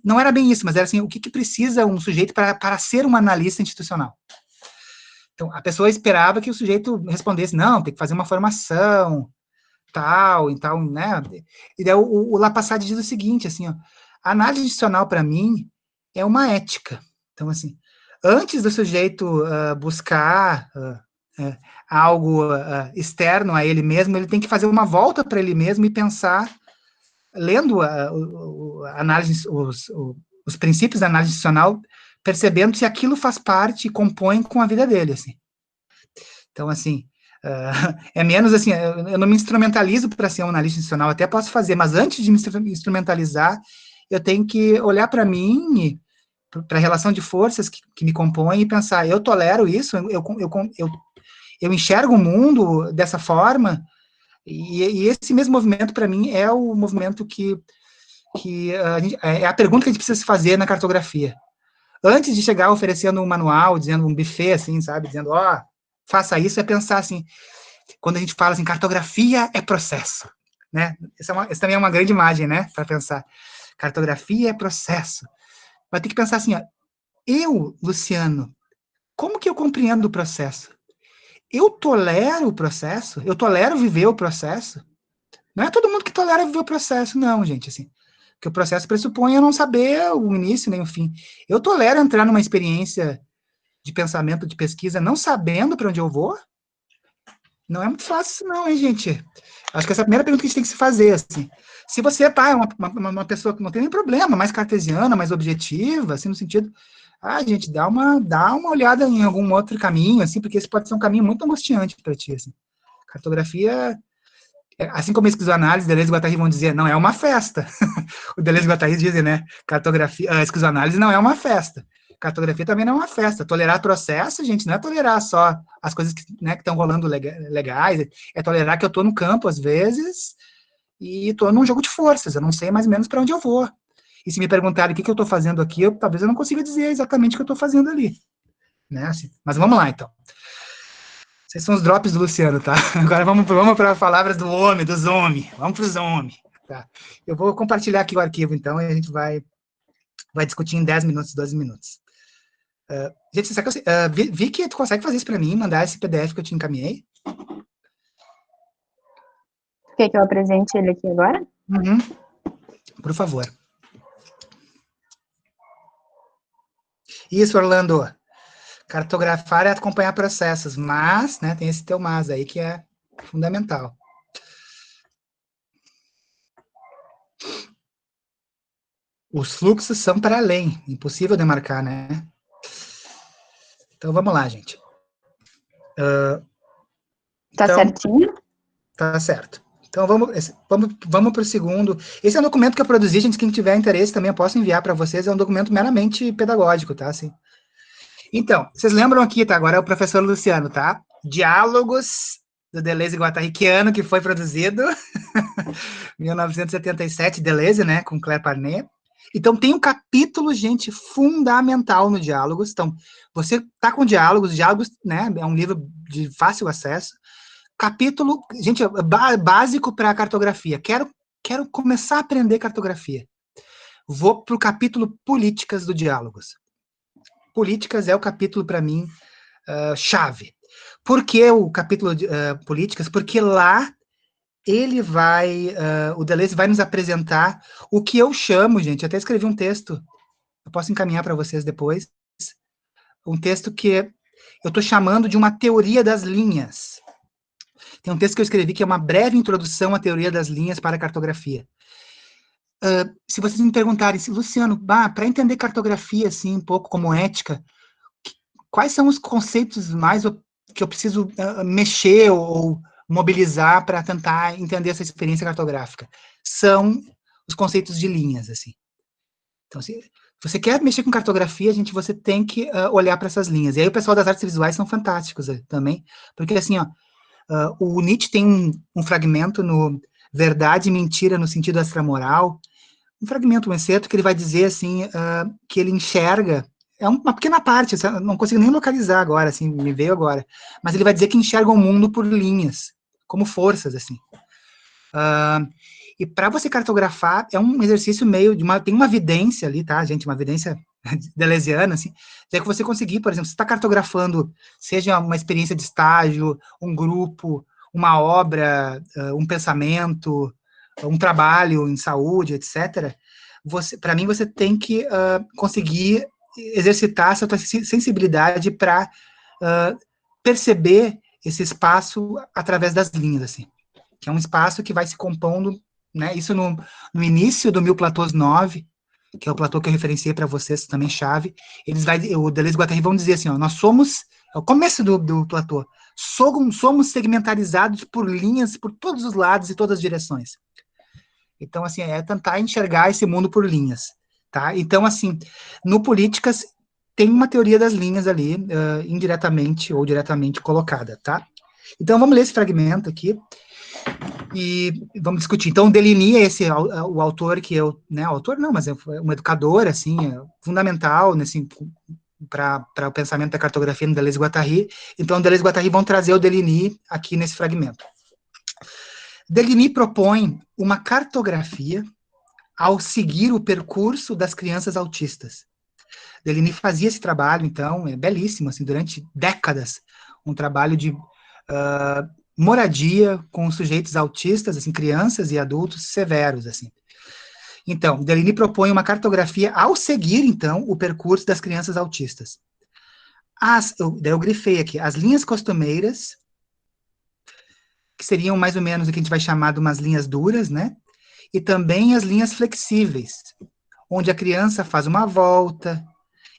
não era bem isso, mas era assim, o que precisa um sujeito para ser um analista institucional? Então, a pessoa esperava que o sujeito respondesse, não, tem que fazer uma formação, tal, então, né, e daí o Lapasade diz o seguinte, assim, ó, a análise institucional, para mim, é uma ética, então, assim, antes do sujeito buscar algo externo a ele mesmo, ele tem que fazer uma volta para ele mesmo e pensar, lendo análise, os princípios da análise institucional, percebendo se aquilo faz parte e compõe com a vida dele, assim. Então, assim, é menos assim, eu não me instrumentalizo para ser um analista institucional, até posso fazer, mas antes de me instrumentalizar, eu tenho que olhar para mim, para a relação de forças que me compõem e pensar, eu tolero isso, eu enxergo o mundo dessa forma, e esse mesmo movimento, para mim, é o movimento que é a pergunta que a gente precisa se fazer na cartografia. Antes de chegar oferecendo um manual, dizendo um buffet, assim, sabe, dizendo, faça isso, é pensar assim, quando a gente fala assim, cartografia é processo, né? Essa também é uma grande imagem, né, para pensar. Cartografia é processo. Vai ter que pensar assim, ó, eu, Luciano, como que eu compreendo o processo? Eu tolero o processo? Eu tolero viver o processo? Não é todo mundo que tolera viver o processo, não, gente, assim. Porque o processo pressupõe eu não saber o início nem o fim. Eu tolero entrar numa experiência de pensamento, de pesquisa, não sabendo para onde eu vou? Não é muito fácil, não, hein, gente? Acho que essa é a primeira pergunta que a gente tem que se fazer, assim. Se você é uma pessoa que não tem nem problema, mais cartesiana, mais objetiva, assim, no sentido, gente, dá uma olhada em algum outro caminho, assim, porque esse pode ser um caminho muito angustiante para ti, assim. Cartografia, assim como a esquizoanálise, Deleuze e Guattari vão dizer, não é uma festa. O Deleuze e Guattari dizem, né, a esquizoanálise não é uma festa. Cartografia também não é uma festa. Tolerar processo, gente, não é tolerar só as coisas que estão rolando legais, é tolerar que eu estou no campo, às vezes, e estou num jogo de forças, eu não sei mais ou menos para onde eu vou. E se me perguntarem o que eu estou fazendo aqui, talvez eu não consiga dizer exatamente o que eu estou fazendo ali. Né? Assim, mas vamos lá, então. Esses são os drops do Luciano, tá? Agora vamos para as palavras do homem, dos homens. Vamos para os homens. Tá? Eu vou compartilhar aqui o arquivo, então, e a gente vai discutir em 10 minutos, 12 minutos. Gente, será que vi que tu consegue fazer isso para mim, mandar esse PDF que eu te encaminhei? Quer que eu apresente ele aqui agora? Uhum. Por favor. Isso, Orlando. Cartografar é acompanhar processos, mas, né, tem esse teu mas aí que é fundamental. Os fluxos são para além, impossível demarcar, né? Então, vamos lá, gente. Tá certinho? Tá certo. Então, vamos para o segundo. Esse é um documento que eu produzi, gente, quem tiver interesse também eu posso enviar para vocês, é um documento meramente pedagógico, tá? Assim. Então, vocês lembram aqui, tá? Agora é o professor Luciano, tá? Diálogos do Deleuze e Guattari, que ano que foi produzido? 1977, Deleuze, né? Com Claire Parnet. Então, tem um capítulo, gente, fundamental no Diálogos. Então, você está com Diálogos, né, é um livro de fácil acesso. Capítulo, gente, básico para cartografia. Quero começar a aprender cartografia. Vou para o capítulo Políticas do Diálogos. Políticas é o capítulo, para mim, chave. Por que o capítulo Políticas? Porque lá o Deleuze vai nos apresentar o que eu chamo, gente, até escrevi um texto, eu posso encaminhar para vocês depois, um texto que eu estou chamando de uma teoria das linhas. Tem um texto que eu escrevi que é uma breve introdução à teoria das linhas para a cartografia. Se vocês me perguntarem, Luciano, para entender cartografia, assim, um pouco como ética, quais são os conceitos mais que eu preciso mexer ou mobilizar para tentar entender essa experiência cartográfica? São os conceitos de linhas, assim. Então, se você quer mexer com cartografia, você tem que olhar para essas linhas. E aí o pessoal das artes visuais são fantásticos também, porque assim, o Nietzsche tem um fragmento no Verdade e Mentira no Sentido Extramoral, um fragmento, um excerto, que ele vai dizer assim, que ele enxerga, é uma pequena parte, não consigo nem localizar agora, assim, me veio agora, mas ele vai dizer que enxerga o mundo por linhas, como forças, assim. E para você cartografar, é um exercício meio tem uma evidência ali, tá, gente, uma evidência deleuziana, assim, é que você conseguir, por exemplo, você está cartografando, seja uma experiência de estágio, um grupo, uma obra, um pensamento, um trabalho em saúde, etc., para mim, você tem que conseguir exercitar essa tua sensibilidade para perceber esse espaço através das linhas, assim, que é um espaço que vai se compondo, né, isso no início do 1000 Platôs 9, que é o platô que eu referenciei para vocês, também chave, o Deleuze e Guattari vão dizer assim, nós somos, é o começo do platô, somos segmentarizados por linhas por todos os lados e todas as direções. Então, assim, é tentar enxergar esse mundo por linhas, tá? Então, assim, no Políticas tem uma teoria das linhas ali, indiretamente ou diretamente colocada, tá? Então, vamos ler esse fragmento aqui e vamos discutir. Então, Deligny é o autor que eu, né, autor não, mas é um educador, assim, fundamental, assim, para o pensamento da cartografia no Deleuze e Guattari. Então, Deleuze e Guattari vão trazer o Deligny aqui nesse fragmento. Deligny propõe uma cartografia ao seguir o percurso das crianças autistas. Deligny fazia esse trabalho, então, é belíssimo, assim, durante décadas, um trabalho de moradia com sujeitos autistas, assim, crianças e adultos severos, assim. Então, Deligny propõe uma cartografia ao seguir, então, o percurso das crianças autistas. Eu grifei aqui, as linhas costumeiras, que seriam mais ou menos o que a gente vai chamar de umas linhas duras, né? E também as linhas flexíveis, onde a criança faz uma volta,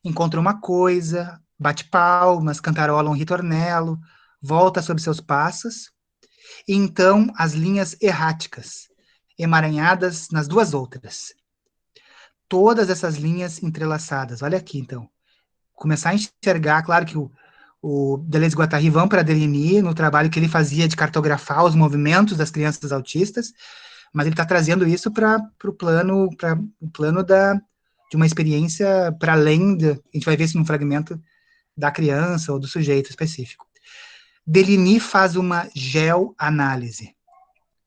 encontra uma coisa, bate palmas, cantarola um ritornello, volta sobre seus passos, e então as linhas erráticas, emaranhadas nas duas outras. Todas essas linhas entrelaçadas. Olha aqui, então. Começar a enxergar, claro que o Deleuze e Guattari vão para Deligny, no trabalho que ele fazia de cartografar os movimentos das crianças autistas, mas ele está trazendo isso para o plano de uma experiência para além, a gente vai ver isso num fragmento da criança ou do sujeito específico. Deligny faz uma geoanálise.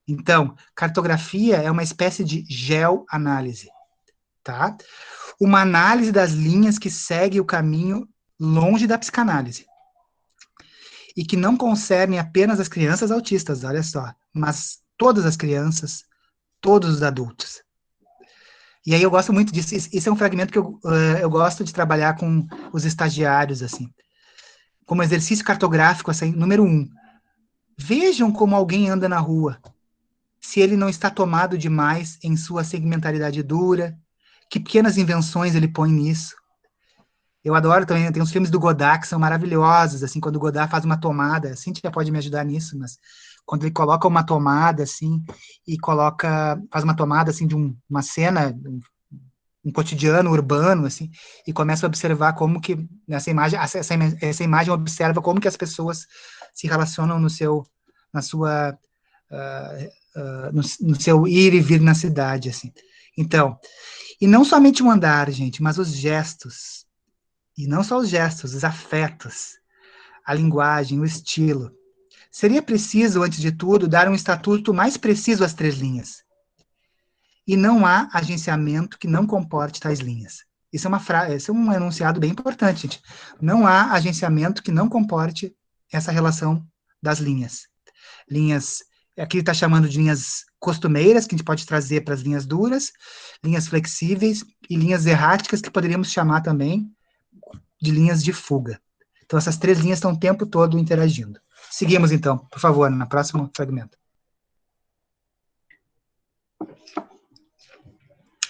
Então, cartografia é uma espécie de geoanálise, tá? Uma análise das linhas que segue o caminho longe da psicanálise. E que não concerne apenas as crianças autistas, olha só, mas todas as crianças, todos os adultos. E aí eu gosto muito disso. Isso é um fragmento que eu gosto de trabalhar com os estagiários, assim. Como exercício cartográfico, assim, número 1. Vejam como alguém anda na rua. Se ele não está tomado demais em sua segmentaridade dura, que pequenas invenções ele põe nisso. Eu adoro também, tem uns filmes do Godard que são maravilhosos, assim, quando o Godard faz uma tomada, a Cíntia pode me ajudar nisso, mas quando ele coloca uma tomada, assim, e faz uma tomada, assim, de uma cena, um cotidiano urbano, assim, e começa a observar como que, nessa imagem, essa imagem observa como que as pessoas se relacionam no seu ir e vir na cidade, assim. Então, E não somente o andar, gente, mas os gestos. E não só os gestos, os afetos, a linguagem, o estilo. Seria preciso, antes de tudo, dar um estatuto mais preciso às 3 linhas. E não há agenciamento que não comporte tais linhas. Isso é um enunciado bem importante, gente. Não há agenciamento que não comporte essa relação das linhas. Linhas, aqui ele está chamando de linhas costumeiras, que a gente pode trazer para as linhas duras, linhas flexíveis e linhas erráticas, que poderíamos chamar também de linhas de fuga. Então, essas 3 linhas estão o tempo todo interagindo. Seguimos, então, por favor, no próximo fragmento.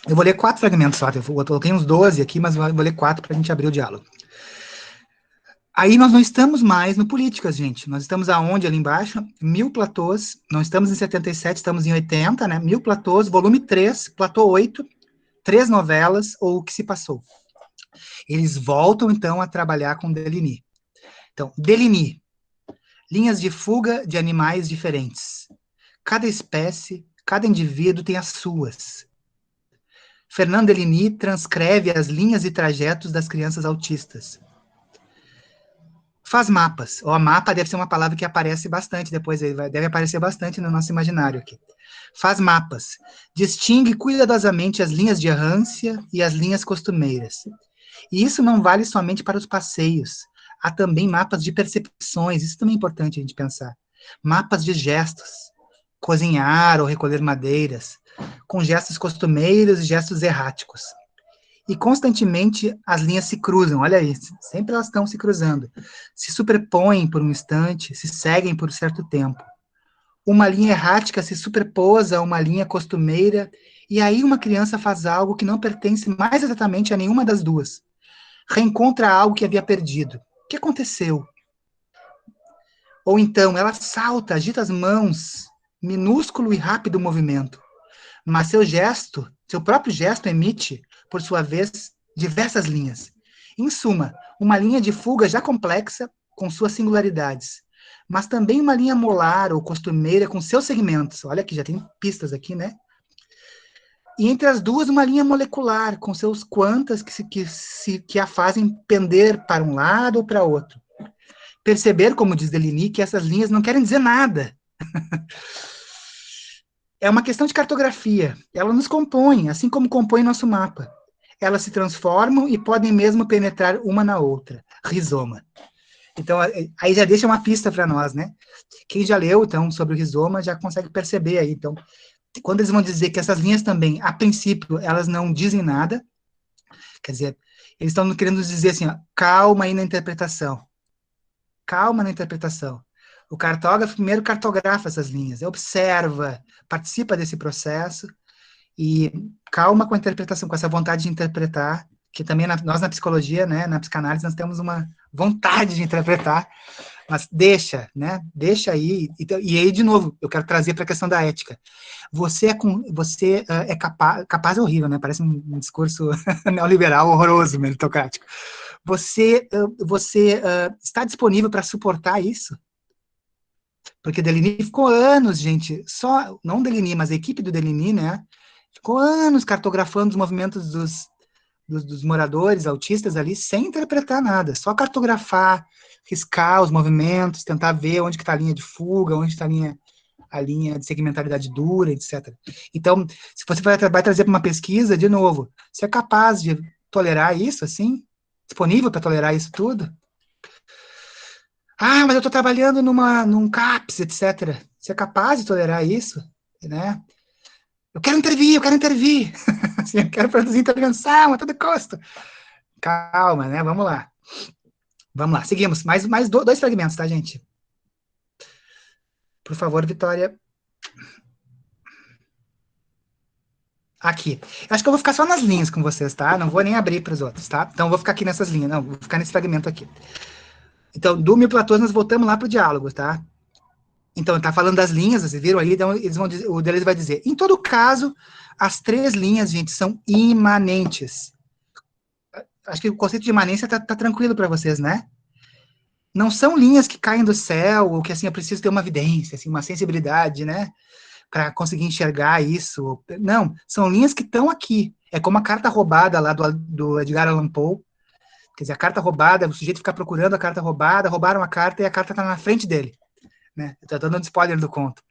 Eu vou ler 4 fragmentos só, eu coloquei uns 12 aqui, mas vou ler 4 para a gente abrir o diálogo. Aí nós não estamos mais no Políticas, gente. Nós estamos aonde, ali embaixo? 1000 platôs, não estamos em 77, estamos em 80, né? 1000 platôs, volume 3, platô 8, 3 novelas, ou O que se passou. Eles voltam, então, a trabalhar com Deligny. Então, Deligny, linhas de fuga de animais diferentes. Cada espécie, cada indivíduo tem as suas. Fernand Deligny transcreve as linhas e trajetos das crianças autistas. Faz mapas. O mapa deve ser uma palavra que aparece bastante depois, deve aparecer bastante no nosso imaginário aqui. Faz mapas. Distingue cuidadosamente as linhas de errância e as linhas costumeiras. E isso não vale somente para os passeios. Há também mapas de percepções, isso também é importante a gente pensar. Mapas de gestos. Cozinhar ou recolher madeiras, com gestos costumeiros e gestos erráticos. E constantemente as linhas se cruzam, olha isso, sempre elas estão se cruzando. Se superpõem por um instante, se seguem por um certo tempo. Uma linha errática se superpôs a uma linha costumeira, e aí uma criança faz algo que não pertence mais exatamente a nenhuma das duas. Reencontra algo que havia perdido. O que aconteceu? Ou então, ela salta, agita as mãos, minúsculo e rápido movimento. Mas seu próprio gesto emite, por sua vez, diversas linhas. Em suma, uma linha de fuga já complexa, com suas singularidades, mas também uma linha molar ou costumeira com seus segmentos. Olha aqui, já tem pistas aqui, né? E entre as duas, uma linha molecular, com seus quantas que a fazem pender para um lado ou para outro. Perceber, como diz Deligny, que essas linhas não querem dizer nada. É uma questão de cartografia. Ela nos compõe, assim como compõe nosso mapa. Elas se transformam e podem mesmo penetrar uma na outra. Rizoma. Então, aí já deixa uma pista para nós, né? Quem já leu, então, sobre o rizoma já consegue perceber aí. Então, quando eles vão dizer que essas linhas também, a princípio, elas não dizem nada, quer dizer, eles estão querendo dizer assim, ó, calma aí na interpretação. Calma na interpretação. O cartógrafo primeiro cartografa essas linhas, observa, participa desse processo e calma com a interpretação, com essa vontade de interpretar, que também nós na psicologia, né, na psicanálise, nós temos uma vontade de interpretar, mas deixa, né, deixa aí, e aí, de novo, eu quero trazer para a questão da ética. Você é capaz é horrível, né, parece um discurso neoliberal horroroso, meritocrático. Você está disponível para suportar isso? Porque Deligny ficou anos, gente, não Deligny, mas a equipe do Deligny, né, ficou anos cartografando os movimentos dos moradores autistas ali, sem interpretar nada, só cartografar, riscar os movimentos, tentar ver onde que está a linha de fuga, onde está a linha de segmentaridade dura, etc. Então, se você vai trazer para uma pesquisa, de novo, você é capaz de tolerar isso, assim? Disponível para tolerar isso tudo? Ah, mas eu estou trabalhando num CAPS, etc. Você é capaz de tolerar isso? Né? Eu quero intervir. Assim, eu quero produzir intervenção a todo custo. Calma, né? Vamos lá. Seguimos. Mais 2 fragmentos, tá, gente? Por favor, Vitória. Aqui. Acho que eu vou ficar só nas linhas com vocês, tá? Não vou nem abrir para os outros, tá? Então, eu vou ficar aqui nessas linhas. Não, vou ficar nesse fragmento aqui. Então, do 1000 platôs, nós voltamos lá para o diálogo, tá? Então, tá falando das linhas, vocês viram aí, então o Deleuze vai dizer, em todo caso, as 3 linhas, gente, são imanentes. Acho que o conceito de imanência tá tranquilo para vocês, né? Não são linhas que caem do céu, ou que, assim, eu preciso ter uma vidência, assim, uma sensibilidade, né? Para conseguir enxergar isso. Não, são linhas que estão aqui. É como a carta roubada lá do Edgar Allan Poe. Quer dizer, a carta roubada, o sujeito fica procurando a carta roubada, roubaram a carta e a carta está na frente dele. Né? Estou dando spoiler do conto.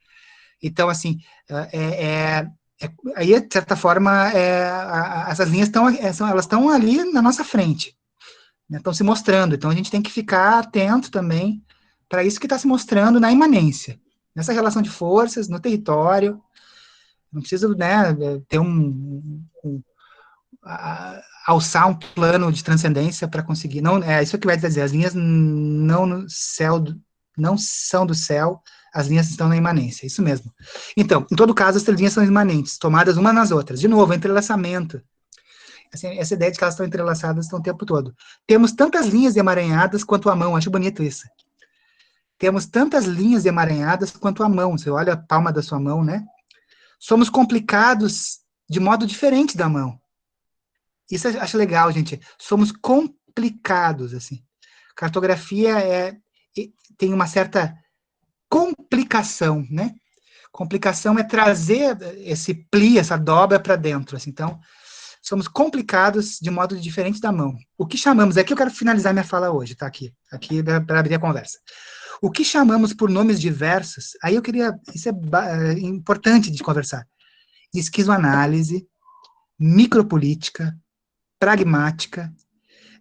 Então, assim, aí, de certa forma, essas linhas elas estão ali na nossa frente, né? Estão se mostrando. Então, a gente tem que ficar atento também para isso que está se mostrando na imanência, nessa relação de forças, no território. Não precisa, né, ter alçar um plano de transcendência para conseguir. Não, é isso que vai dizer. As linhas não no céu, não são do céu, as linhas estão na imanência, isso mesmo. Então, em todo caso, as três linhas são imanentes, tomadas umas nas outras. De novo, entrelaçamento. Assim, essa ideia de que elas estão entrelaçadas o tempo todo. Temos tantas linhas emaranhadas quanto a mão, acho bonito isso. Temos tantas linhas emaranhadas quanto a mão, você olha a palma da sua mão, né? Somos complicados de modo diferente da mão. Isso eu acho legal, gente. Somos complicados, assim. Cartografia tem uma certa complicação, né? Complicação é trazer esse pli, essa dobra para dentro, assim. Então, somos complicados de modo diferente da mão. O que chamamos, aqui eu quero finalizar minha fala hoje, tá? Aqui para abrir a conversa. O que chamamos por nomes diversos, aí eu queria, isso é importante de conversar, esquizoanálise, micropolítica, pragmática,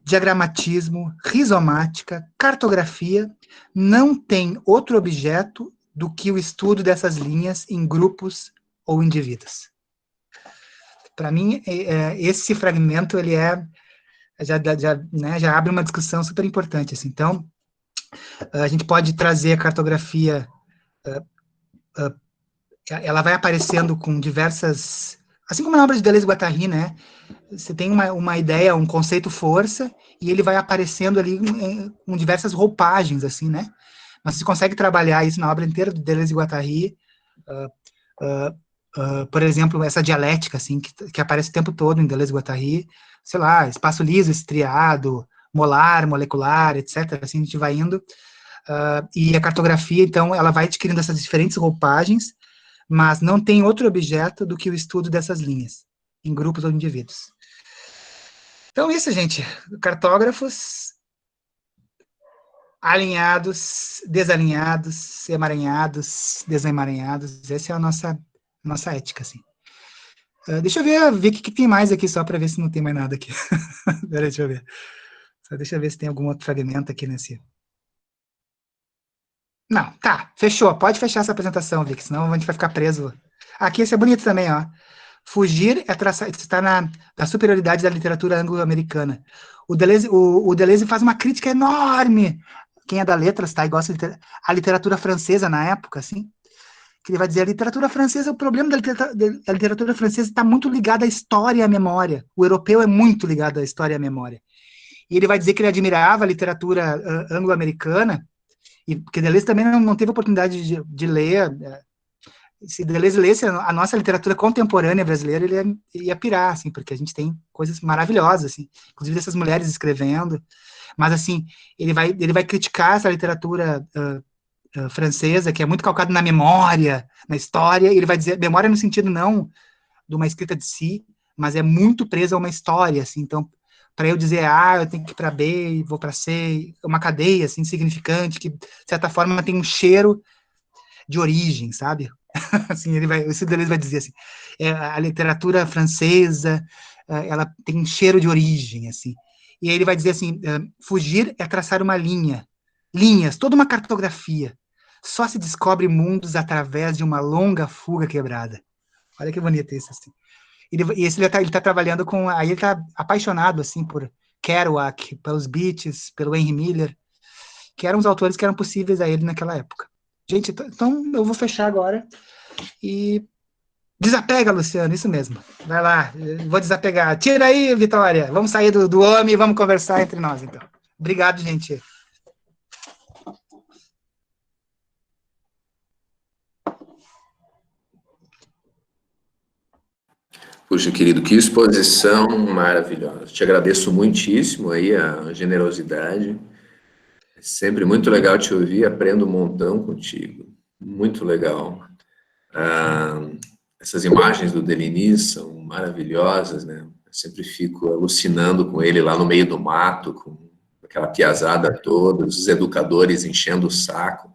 diagramatismo, rizomática, cartografia, não tem outro objeto do que o estudo dessas linhas em grupos ou indivíduos. Para mim, esse fragmento, ele já abre uma discussão super importante. Assim. Então, a gente pode trazer a cartografia, ela vai aparecendo com diversas... Assim como na obra de Deleuze e Guattari, né? Você tem uma ideia, um conceito força, e ele vai aparecendo ali com diversas roupagens, assim, né? Mas você consegue trabalhar isso na obra inteira de Deleuze e Guattari, por exemplo, essa dialética, assim, que aparece o tempo todo em Deleuze e Guattari, sei lá, espaço liso, estriado, molar, molecular, etc. Assim, a gente vai indo, e a cartografia, então, ela vai adquirindo essas diferentes roupagens, mas não tem outro objeto do que o estudo dessas linhas, em grupos ou indivíduos. Então, isso, gente, cartógrafos alinhados, desalinhados, emaranhados, desemaranhados, essa é a nossa ética, assim. Deixa eu ver o que tem mais aqui, só para ver se não tem mais nada aqui. Peraí, deixa eu ver. Só deixa eu ver se tem algum outro fragmento aqui nesse... Não, tá, fechou. Pode fechar essa apresentação, Vic, senão a gente vai ficar preso. Aqui, esse é bonito também, ó. Fugir é traçar, está na superioridade da literatura anglo-americana. O Deleuze faz uma crítica enorme. Quem é da letras, tá? E gosta de a literatura francesa na época, assim. Que ele vai dizer, a literatura francesa, o problema da literatura francesa está muito ligado à história e à memória. O europeu é muito ligado à história e à memória. E ele vai dizer que ele admirava a literatura anglo-americana, e porque Deleuze também não teve oportunidade de ler. Se Deleuze lesse a nossa literatura contemporânea brasileira, ele ia pirar, assim, porque a gente tem coisas maravilhosas, assim, inclusive dessas mulheres escrevendo, mas, assim, ele vai criticar essa literatura francesa, que é muito calcada na memória, na história, e ele vai dizer, memória no sentido não de uma escrita de si, mas é muito presa a uma história, assim, então, para eu dizer A, eu tenho que ir para B, e vou para C, uma cadeia, assim, insignificante, que, de certa forma, tem um cheiro de origem, sabe? Assim, esse Deleuze vai dizer assim, a literatura francesa, ela tem um cheiro de origem, assim. E aí ele vai dizer assim, fugir é traçar uma linha, linhas, toda uma cartografia. Só se descobre mundos através de uma longa fuga quebrada. Olha que bonito isso, assim. Ele tá trabalhando com, aí ele está apaixonado, assim, por Kerouac, pelos Beats, pelo Henry Miller, que eram os autores que eram possíveis a ele naquela época. Gente, então eu vou fechar agora. E desapega, Luciano, isso mesmo. Vai lá, vou desapegar. Tira aí, Vitória. Vamos sair do homem e vamos conversar entre nós, então. Obrigado, gente. Puxa, querido, que exposição maravilhosa. Te agradeço muitíssimo aí a generosidade. É sempre muito legal te ouvir, aprendo um montão contigo. Muito legal. Essas imagens do Deligny são maravilhosas, né? Eu sempre fico alucinando com ele lá no meio do mato, com aquela piazada toda, os educadores enchendo o saco.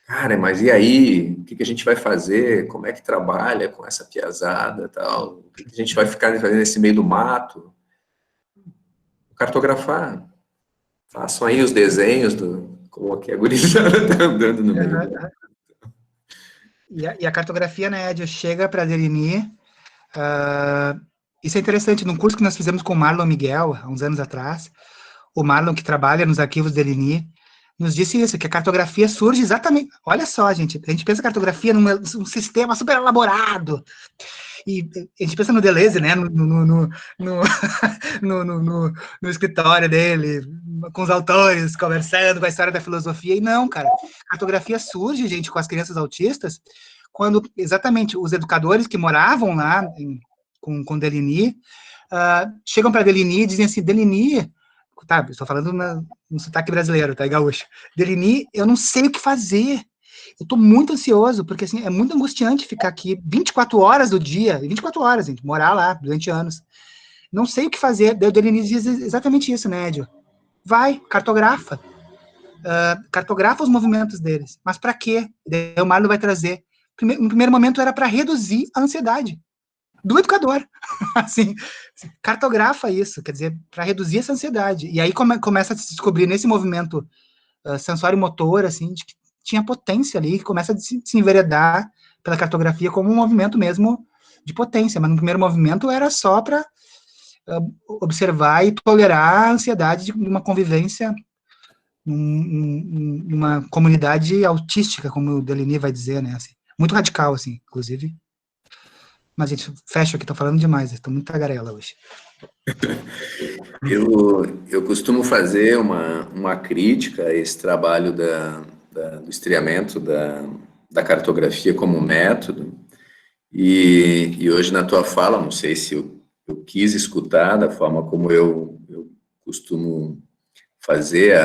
Cara, mas e aí? O que que a gente vai fazer? Como é que trabalha com essa piazada e tal? O que que a gente vai ficar fazendo nesse meio do mato? Cartografar. Façam aí os desenhos do como que a gurizada está andando no meio do mato. E a cartografia, né, Ed, chega para definir. Isso é interessante. Num curso que nós fizemos com o Marlon Miguel, há uns anos atrás, o Marlon, que trabalha nos arquivos da Elini, nos disse isso, que a cartografia surge exatamente... Olha só, gente, a gente pensa cartografia num sistema super elaborado, e a gente pensa no Deleuze, né, no escritório dele, com os autores, conversando com a história da filosofia, e não, cara, a cartografia surge, gente, com as crianças autistas, quando exatamente os educadores que moravam lá com Deligny, chegam para Deligny e dizem assim, Deligny, tá, estou falando no sotaque brasileiro, tá, gaúcho, Deligny, eu não sei o que fazer, eu estou muito ansioso, porque assim, é muito angustiante ficar aqui 24 horas do dia, 24 horas, gente, morar lá durante anos, não sei o que fazer. Daí o Deligny diz exatamente isso, né, Edio? Vai, cartografa os movimentos deles, mas para quê? Daí o Marlon vai trazer, no primeiro momento era para reduzir a ansiedade do educador, assim, cartografa isso, quer dizer, para reduzir essa ansiedade, e aí começa a se descobrir nesse movimento sensório-motor, assim, de que tinha potência ali, que começa a se enveredar pela cartografia como um movimento mesmo de potência, mas no primeiro movimento era só para observar e tolerar a ansiedade de uma convivência numa comunidade autística, como o Deligny vai dizer, né, assim, muito radical, assim, inclusive. Mas, gente, fecha aqui, tô falando demais, estou muito tagarela hoje. Eu costumo fazer uma crítica a esse trabalho do estreamento da cartografia como método, e hoje na tua fala, não sei se eu quis escutar da forma como eu costumo fazer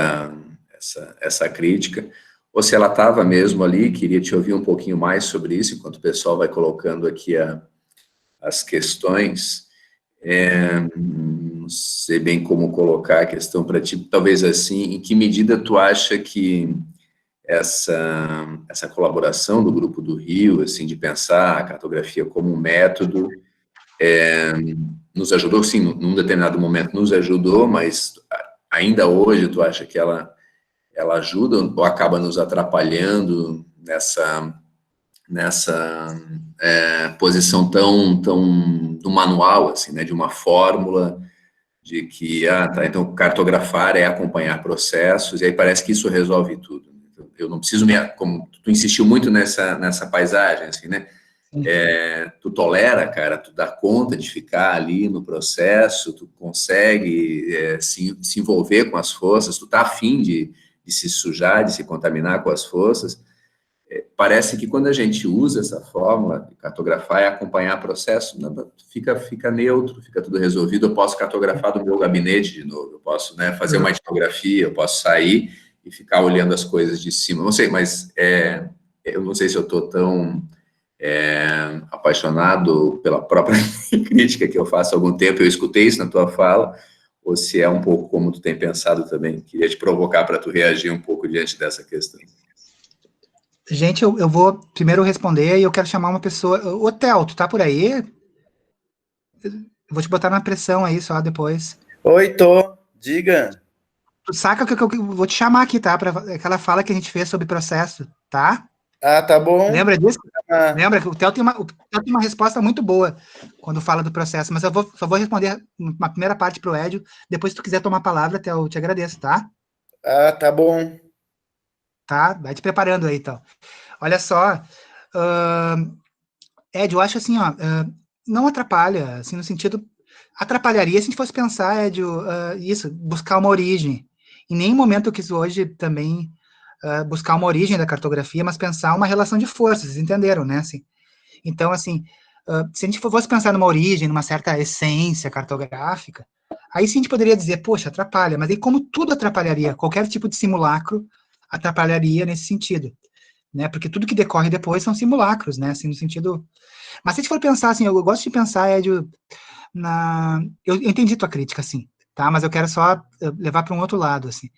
essa crítica, ou se ela estava mesmo ali, queria te ouvir um pouquinho mais sobre isso, enquanto o pessoal vai colocando aqui as questões. Não sei bem como colocar a questão para ti, talvez assim, em que medida tu acha que essa colaboração do Grupo do Rio, assim, de pensar a cartografia como um método, nos ajudou, sim, num determinado momento nos ajudou, mas ainda hoje tu acha que ela ajuda ou acaba nos atrapalhando nessa posição tão do manual, assim, né, de uma fórmula, de que, tá, então cartografar é acompanhar processos, e aí parece que isso resolve tudo. Então, eu não preciso como tu insistiu muito nessa paisagem, assim, né, tu tolera, cara, tu dá conta de ficar ali no processo, tu consegue se envolver com as forças, tu tá afim de se sujar, de se contaminar com as forças. Parece que quando a gente usa essa fórmula de cartografar e acompanhar o processo, fica neutro, fica tudo resolvido. Eu posso cartografar do meu gabinete de novo, eu posso, né, fazer uma etnografia, eu posso sair e ficar olhando as coisas de cima. Não sei, mas eu não sei se eu estou tão apaixonado pela própria crítica que eu faço há algum tempo, eu escutei isso na tua fala, ou se é um pouco como tu tem pensado também. Queria te provocar para tu reagir um pouco diante dessa questão. Gente, eu vou primeiro responder e eu quero chamar uma pessoa. Ô, Theo, tu tá por aí? Eu vou te botar na pressão aí só depois. Oi, tô. Diga. Tu saca que eu vou te chamar aqui, tá? Para aquela fala que a gente fez sobre processo, tá? Tá bom. Lembra disso? Lembra que o Theo tem uma resposta muito boa quando fala do processo, mas eu só vou responder uma primeira parte pro Edio. Depois, se tu quiser tomar a palavra, Theo, eu te agradeço, tá? Tá bom. Tá? Vai te preparando aí, então. Olha só, Ed, eu acho assim, ó, não atrapalha, assim, no sentido, atrapalharia se a gente fosse pensar, Ed, isso, buscar uma origem. Em nenhum momento eu quis hoje também buscar uma origem da cartografia, mas pensar uma relação de forças, vocês entenderam, né, assim? Então, assim, se a gente fosse pensar numa origem, numa certa essência cartográfica, aí sim a gente poderia dizer, poxa, atrapalha, mas aí como tudo atrapalharia, qualquer tipo de simulacro atrapalharia nesse sentido. né? Porque tudo que decorre depois são simulacros, né? Assim, no sentido... Mas se a gente for pensar, assim, eu gosto de pensar, Edio, eu entendi tua crítica, assim, tá? Mas eu quero só levar para um outro lado, assim.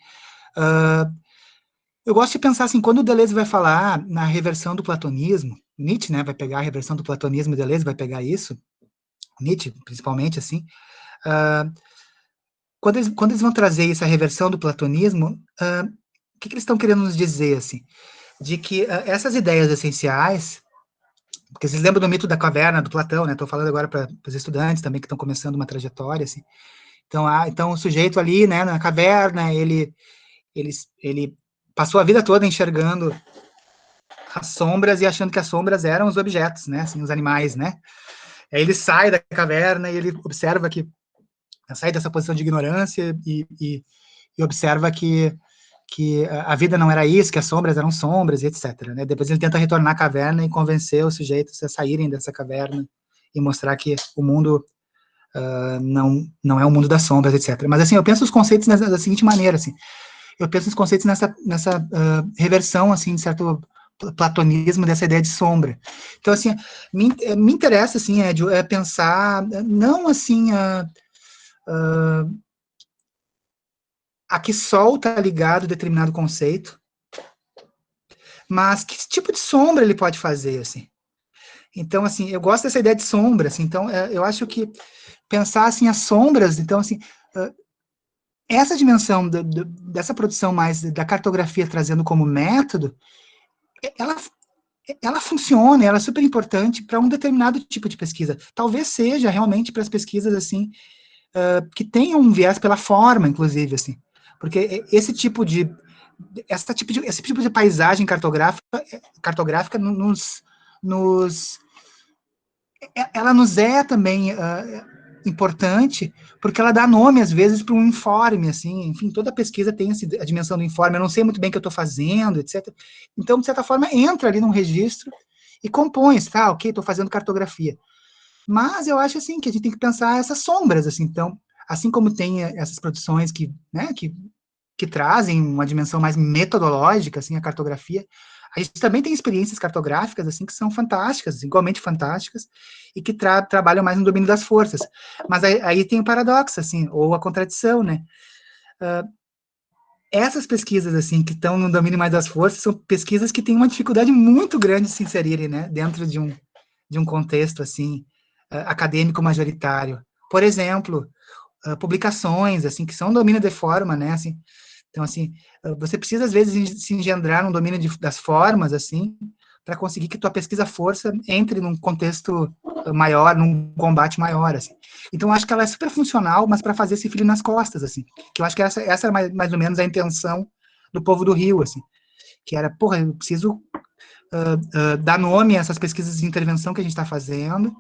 Eu gosto de pensar, assim, quando o Deleuze vai falar na reversão do platonismo, Nietzsche, né, vai pegar a reversão do platonismo, e Deleuze vai pegar isso, Nietzsche, principalmente, assim, quando eles vão trazer essa reversão do platonismo, o que eles estão querendo nos dizer, assim? De que essas ideias essenciais, porque vocês lembram do mito da caverna, do Platão, né? Estou falando agora para os estudantes também que estão começando uma trajetória, assim. Então o sujeito ali, né, na caverna, ele passou a vida toda enxergando as sombras e achando que as sombras eram os objetos, né, assim, os animais, né? Aí ele sai da caverna e ele observa que sai dessa posição de ignorância e observa que a vida não era isso, que as sombras eram sombras, e etc. Né? Depois ele tenta retornar à caverna e convencer os sujeitos a saírem dessa caverna e mostrar que o mundo não é o mundo das sombras, etc. Mas, assim, eu penso os conceitos da seguinte maneira, assim, eu penso os conceitos nessa reversão, assim, de certo platonismo dessa ideia de sombra. Então, assim, me interessa, assim, é pensar, não, assim, a que sol está ligado a determinado conceito, mas que tipo de sombra ele pode fazer, assim. Então, assim, eu gosto dessa ideia de sombra, assim, então, eu acho que pensar, assim, as sombras, então, assim, essa dimensão dessa produção mais da cartografia trazendo como método, ela funciona, ela é super importante para um determinado tipo de pesquisa. Talvez seja realmente para as pesquisas, assim, que tenham um viés pela forma, inclusive, assim, porque esse tipo de paisagem cartográfica ela nos é também importante, porque ela dá nome, às vezes, para um informe, assim, enfim, toda pesquisa tem a dimensão do informe, eu não sei muito bem o que eu estou fazendo, etc. Então, de certa forma, entra ali num registro e compõe, tá, ok, estou fazendo cartografia. Mas eu acho, assim, que a gente tem que pensar essas sombras, assim, então, assim como tem essas produções né, que trazem uma dimensão mais metodológica, assim, a cartografia, a gente também tem experiências cartográficas, assim, que são fantásticas, igualmente fantásticas, e que trabalham mais no domínio das forças. Mas aí tem o paradoxo, assim, ou a contradição, né? Essas pesquisas, assim, que estão no domínio mais das forças, são pesquisas que têm uma dificuldade muito grande de se inserirem, né, dentro de um contexto, assim, acadêmico majoritário. Por exemplo, publicações, assim, que são domínio de forma, né, assim. Então, assim, você precisa, às vezes, se engendrar num domínio das formas, assim, para conseguir que tua pesquisa-força entre num contexto maior, num combate maior, assim. Então, eu acho que ela é super funcional, mas para fazer esse frio nas costas, assim, que eu acho que essa é mais ou menos a intenção do povo do Rio, assim, que era, porra, eu preciso dar nome a essas pesquisas de intervenção que a gente está fazendo,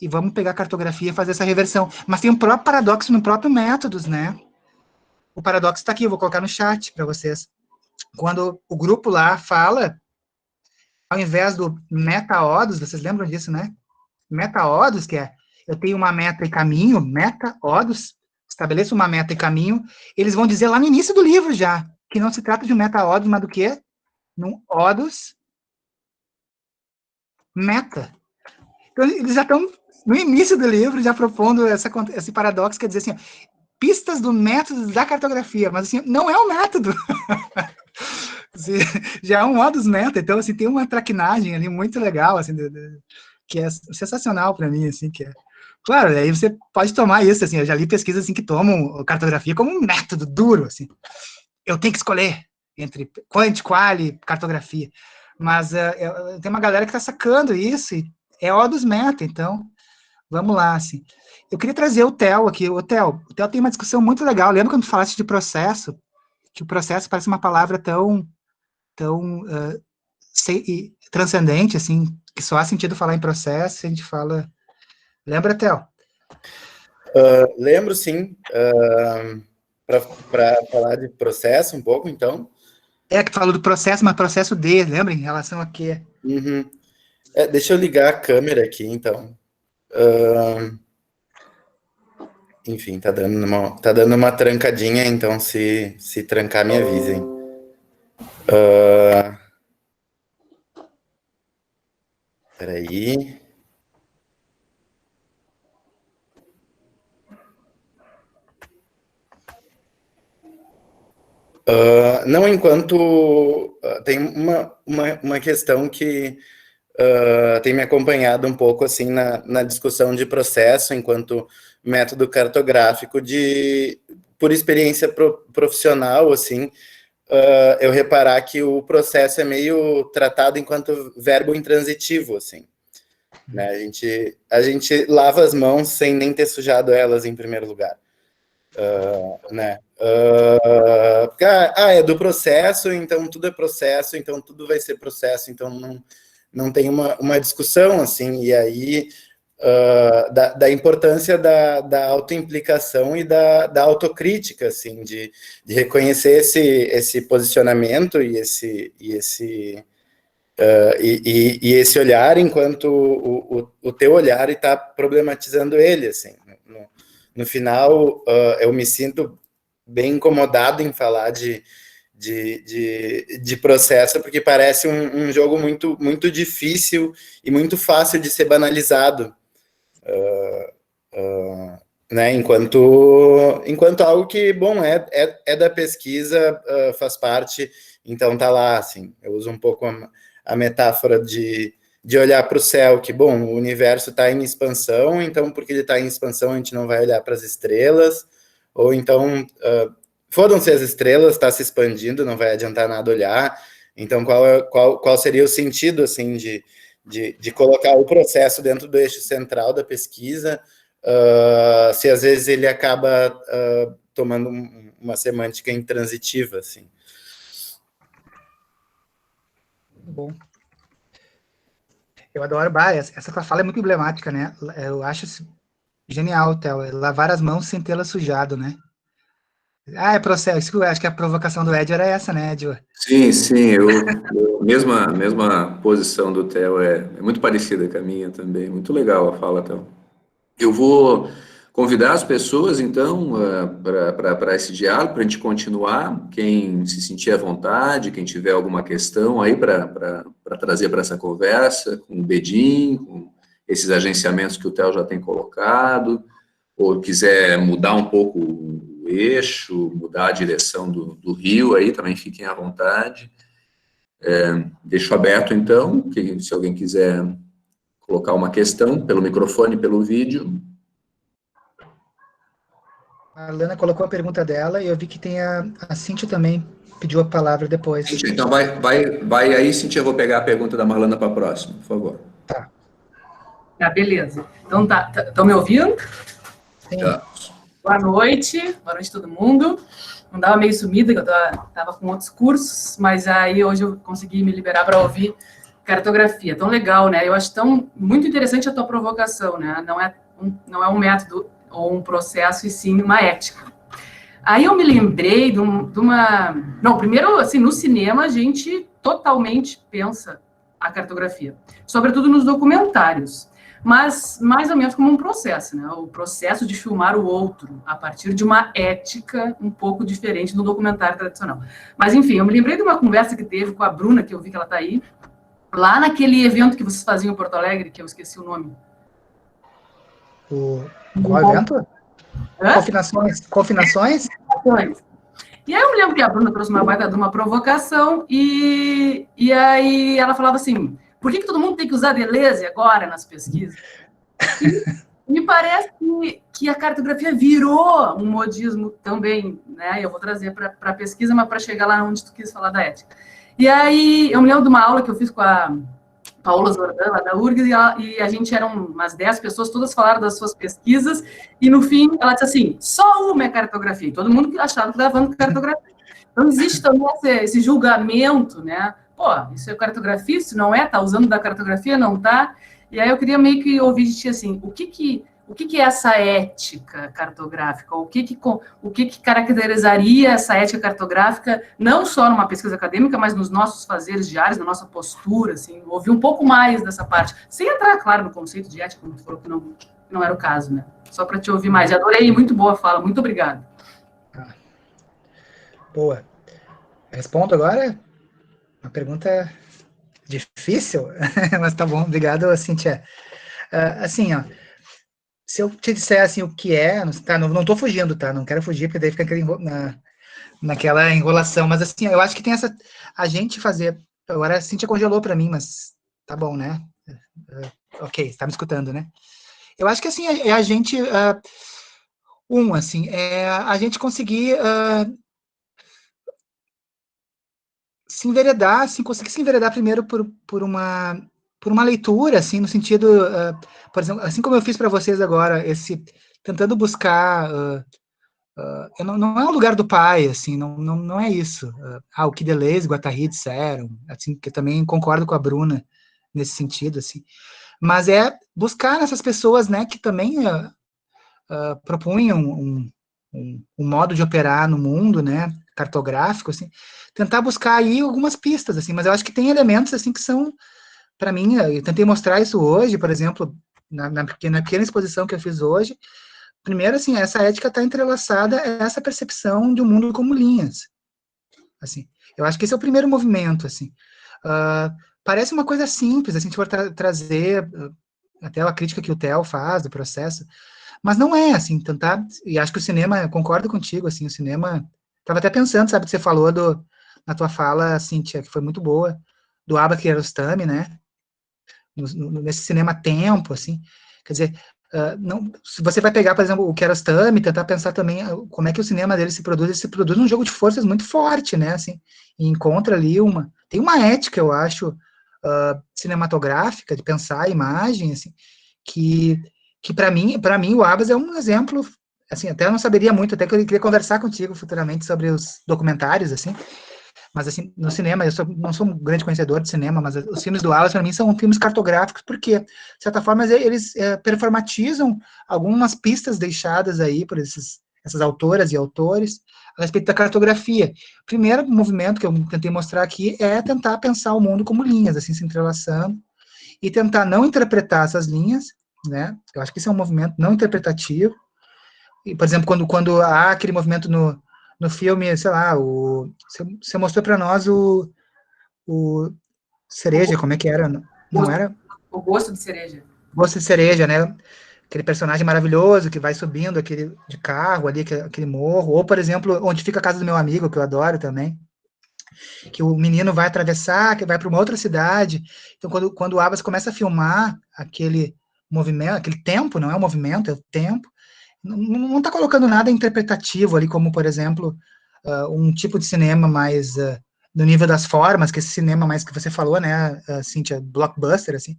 e vamos pegar a cartografia e fazer essa reversão. Mas tem um próprio paradoxo no próprio métodos, né? O paradoxo está aqui, eu vou colocar no chat para vocês. Quando o grupo lá fala, ao invés do meta-odos, vocês lembram disso, né? Meta-odos, que é, eu tenho uma meta e caminho, meta-odos, estabeleço uma meta e caminho, eles vão dizer lá no início do livro já, que não se trata de um meta-odos, mas do quê? Num odos meta. Então, eles já estão no início do livro, já propondo esse paradoxo, quer dizer assim, pistas do método da cartografia, mas assim, não é um método. Já é um modus meta, então assim, tem uma traquinagem ali muito legal, assim, que é sensacional para mim, assim, que é... Claro, aí você pode tomar isso, assim, eu já li pesquisas assim, que tomam cartografia como um método duro, assim. Eu tenho que escolher entre quant, quali, cartografia. Mas tem uma galera que está sacando isso, e é modus meta, então vamos lá, assim. Eu queria trazer o Theo aqui. O Theo tem uma discussão muito legal. Lembra quando tu falaste de processo? Que o processo parece uma palavra tão transcendente, assim, que só há sentido falar em processo, a gente fala... Lembra, Theo? Lembro, sim. Para falar de processo um pouco, então. Que tu falou do processo, mas processo de, lembra? Em relação a quê? Uhum. Deixa eu ligar a câmera aqui, então. Enfim, tá dando uma trancadinha, então se trancar, me avisem. Peraí. Não, enquanto tem uma questão que tem me acompanhado um pouco assim na discussão de processo enquanto método cartográfico por experiência profissional, assim, eu reparar que o processo é meio tratado enquanto verbo intransitivo, assim, né? A gente lava as mãos sem nem ter sujado elas em primeiro lugar, né? É do processo, então tudo é processo, então tudo vai ser processo, então não tem uma discussão, assim, e aí da importância da autoimplicação e da autocrítica, assim, de reconhecer esse posicionamento e esse olhar enquanto o teu olhar está problematizando ele, assim. No final, eu me sinto bem incomodado em falar de processo, porque parece um jogo muito, muito difícil e muito fácil de ser banalizado, né? Enquanto algo que, bom, é da pesquisa, faz parte, então tá lá, assim. Eu uso um pouco a metáfora de olhar para o céu, que, bom, o universo está em expansão, então porque ele está em expansão a gente não vai olhar para as estrelas, ou então fodam-se as estrelas, está se expandindo, não vai adiantar nada olhar. Então qual seria o sentido, assim, de colocar o processo dentro do eixo central da pesquisa, se às vezes ele acaba tomando uma semântica intransitiva, assim. Bom. Eu adoro, essa tua fala é muito emblemática, né? Eu acho genial, Theo, lavar as mãos sem tê-las sujado, né? É processo, acho que a provocação do Ed era essa, né, Ed? Sim, mesma posição do Theo, é muito parecida com a minha também, muito legal a fala, Theo. Eu vou convidar as pessoas, então, para esse diálogo, para a gente continuar. Quem se sentir à vontade, quem tiver alguma questão aí para trazer para essa conversa, com o Bedim, com esses agenciamentos que o Theo já tem colocado, ou quiser mudar um pouco o eixo, mudar a direção do rio, aí também fiquem à vontade. Deixo aberto, então, que se alguém quiser colocar uma questão pelo microfone, pelo vídeo. A Lana colocou a pergunta dela e eu vi que tem a Cíntia também pediu a palavra depois. Cíntia, então vai aí, Cíntia, eu vou pegar a pergunta da Marlana para a próxima, por favor. Tá. Beleza. Então estão me ouvindo? Sim. Tá. Boa noite todo mundo. Não dava meio sumida, que eu estava com outros cursos, mas aí hoje eu consegui me liberar para ouvir cartografia. Tão legal, né? Eu acho muito interessante a tua provocação, né? Não é um método ou um processo, e sim uma ética. Aí eu me lembrei de uma... Não, primeiro, assim, no cinema a gente totalmente pensa a cartografia, sobretudo nos documentários, mas mais ou menos como um processo, né? O processo de filmar o outro a partir de uma ética um pouco diferente do documentário tradicional. Mas, enfim, eu me lembrei de uma conversa que teve com a Bruna, que eu vi que ela está aí, lá naquele evento que vocês faziam em Porto Alegre, que eu esqueci o nome. Qual evento? Confinações? E aí eu me lembro que a Bruna trouxe uma baita de uma provocação e aí ela falava assim, por que todo mundo tem que usar Deleuze agora nas pesquisas? E me parece que a cartografia virou um modismo também, né? Eu vou trazer para a pesquisa, mas para chegar lá onde tu quis falar da ética. E aí eu me lembro de uma aula que eu fiz com a Paola Zordan, lá da URGS, e a gente eram umas 10 pessoas, todas falaram das suas pesquisas, e no fim ela disse assim, só uma é cartografia, e todo mundo achava que estava falando cartografia. Então existe também esse julgamento, né? Pô, isso é cartografia, isso não é? Tá usando da cartografia, não tá? E aí eu queria meio que ouvir de ti assim, o que é essa ética cartográfica? O que caracterizaria essa ética cartográfica, não só numa pesquisa acadêmica, mas nos nossos fazeres diários, na nossa postura, assim, ouvir um pouco mais dessa parte, sem entrar, claro, no conceito de ética, como tu falou que não era o caso, né? Só para te ouvir mais. Adorei, muito boa fala, muito obrigada. Boa. Respondo agora? A pergunta Difícil? Mas tá bom, obrigado, Cíntia. Assim, ó, se eu te disser assim o que é, tá, não tô fugindo, tá? Não quero fugir, porque daí fica naquela enrolação, mas assim, eu acho que tem essa, a gente fazer, agora a Cíntia congelou para mim, mas tá bom, né? Ok, você tá me escutando, né? Eu acho que assim, é a gente, assim, é a gente conseguir se enveredar, assim, conseguir se enveredar primeiro por uma leitura, assim, no sentido, por exemplo, assim como eu fiz para vocês agora, tentando buscar, não é o lugar do pai, assim, não é isso. O que Deleuze e Guattari disseram, assim, que eu também concordo com a Bruna nesse sentido, assim, mas é buscar nessas pessoas, né, que também propunham um modo de operar no mundo, né, cartográfico, assim, tentar buscar aí algumas pistas, assim, mas eu acho que tem elementos, assim, que são, para mim, eu tentei mostrar isso hoje, por exemplo, na pequena exposição que eu fiz hoje. Primeiro, assim, essa ética está entrelaçada a essa percepção de um mundo como linhas, assim, eu acho que esse é o primeiro movimento, assim. Parece uma coisa simples, assim, se for trazer até a crítica que o Theo faz do processo, mas não é, assim, tentar, e acho que o cinema, eu concordo contigo, assim, o cinema, estava até pensando, sabe, que você falou na tua fala, Cíntia, que foi muito boa, do Abbott Kiarostami, né, nesse cinema tempo, assim, quer dizer, não, se você vai pegar, por exemplo, o Kiarostami, tentar pensar também como é que o cinema dele ele se produz num jogo de forças muito forte, né, assim, e encontra ali tem uma ética, eu acho, cinematográfica, de pensar a imagem, assim, que para mim o Abbas é um exemplo, assim, até eu não saberia muito, até que eu queria conversar contigo futuramente sobre os documentários, assim, mas assim, no cinema, não sou um grande conhecedor de cinema, mas os filmes do Abbas para mim são filmes cartográficos, porque, de certa forma, eles performatizam algumas pistas deixadas aí por essas autoras e autores a respeito da cartografia. O primeiro movimento que eu tentei mostrar aqui é tentar pensar o mundo como linhas, assim, se entrelaçando, e tentar não interpretar essas linhas, né? Eu acho que isso é um movimento não interpretativo. E, por exemplo, quando há aquele movimento no filme, sei lá, você mostrou para nós o Cereja, como é que era? Não era? O gosto de cereja. Gosto de Cereja, né? Aquele personagem maravilhoso que vai subindo de carro ali, aquele morro. Ou, por exemplo, onde fica a casa do meu amigo, que eu adoro também, que o menino vai atravessar, que vai para uma outra cidade. Então, quando o Abbas começa a filmar aquele movimento, aquele tempo, não é o movimento, é o tempo, não está colocando nada interpretativo ali, como, por exemplo, um tipo de cinema mais no nível das formas, que esse cinema mais que você falou, né, Cíntia, blockbuster, assim,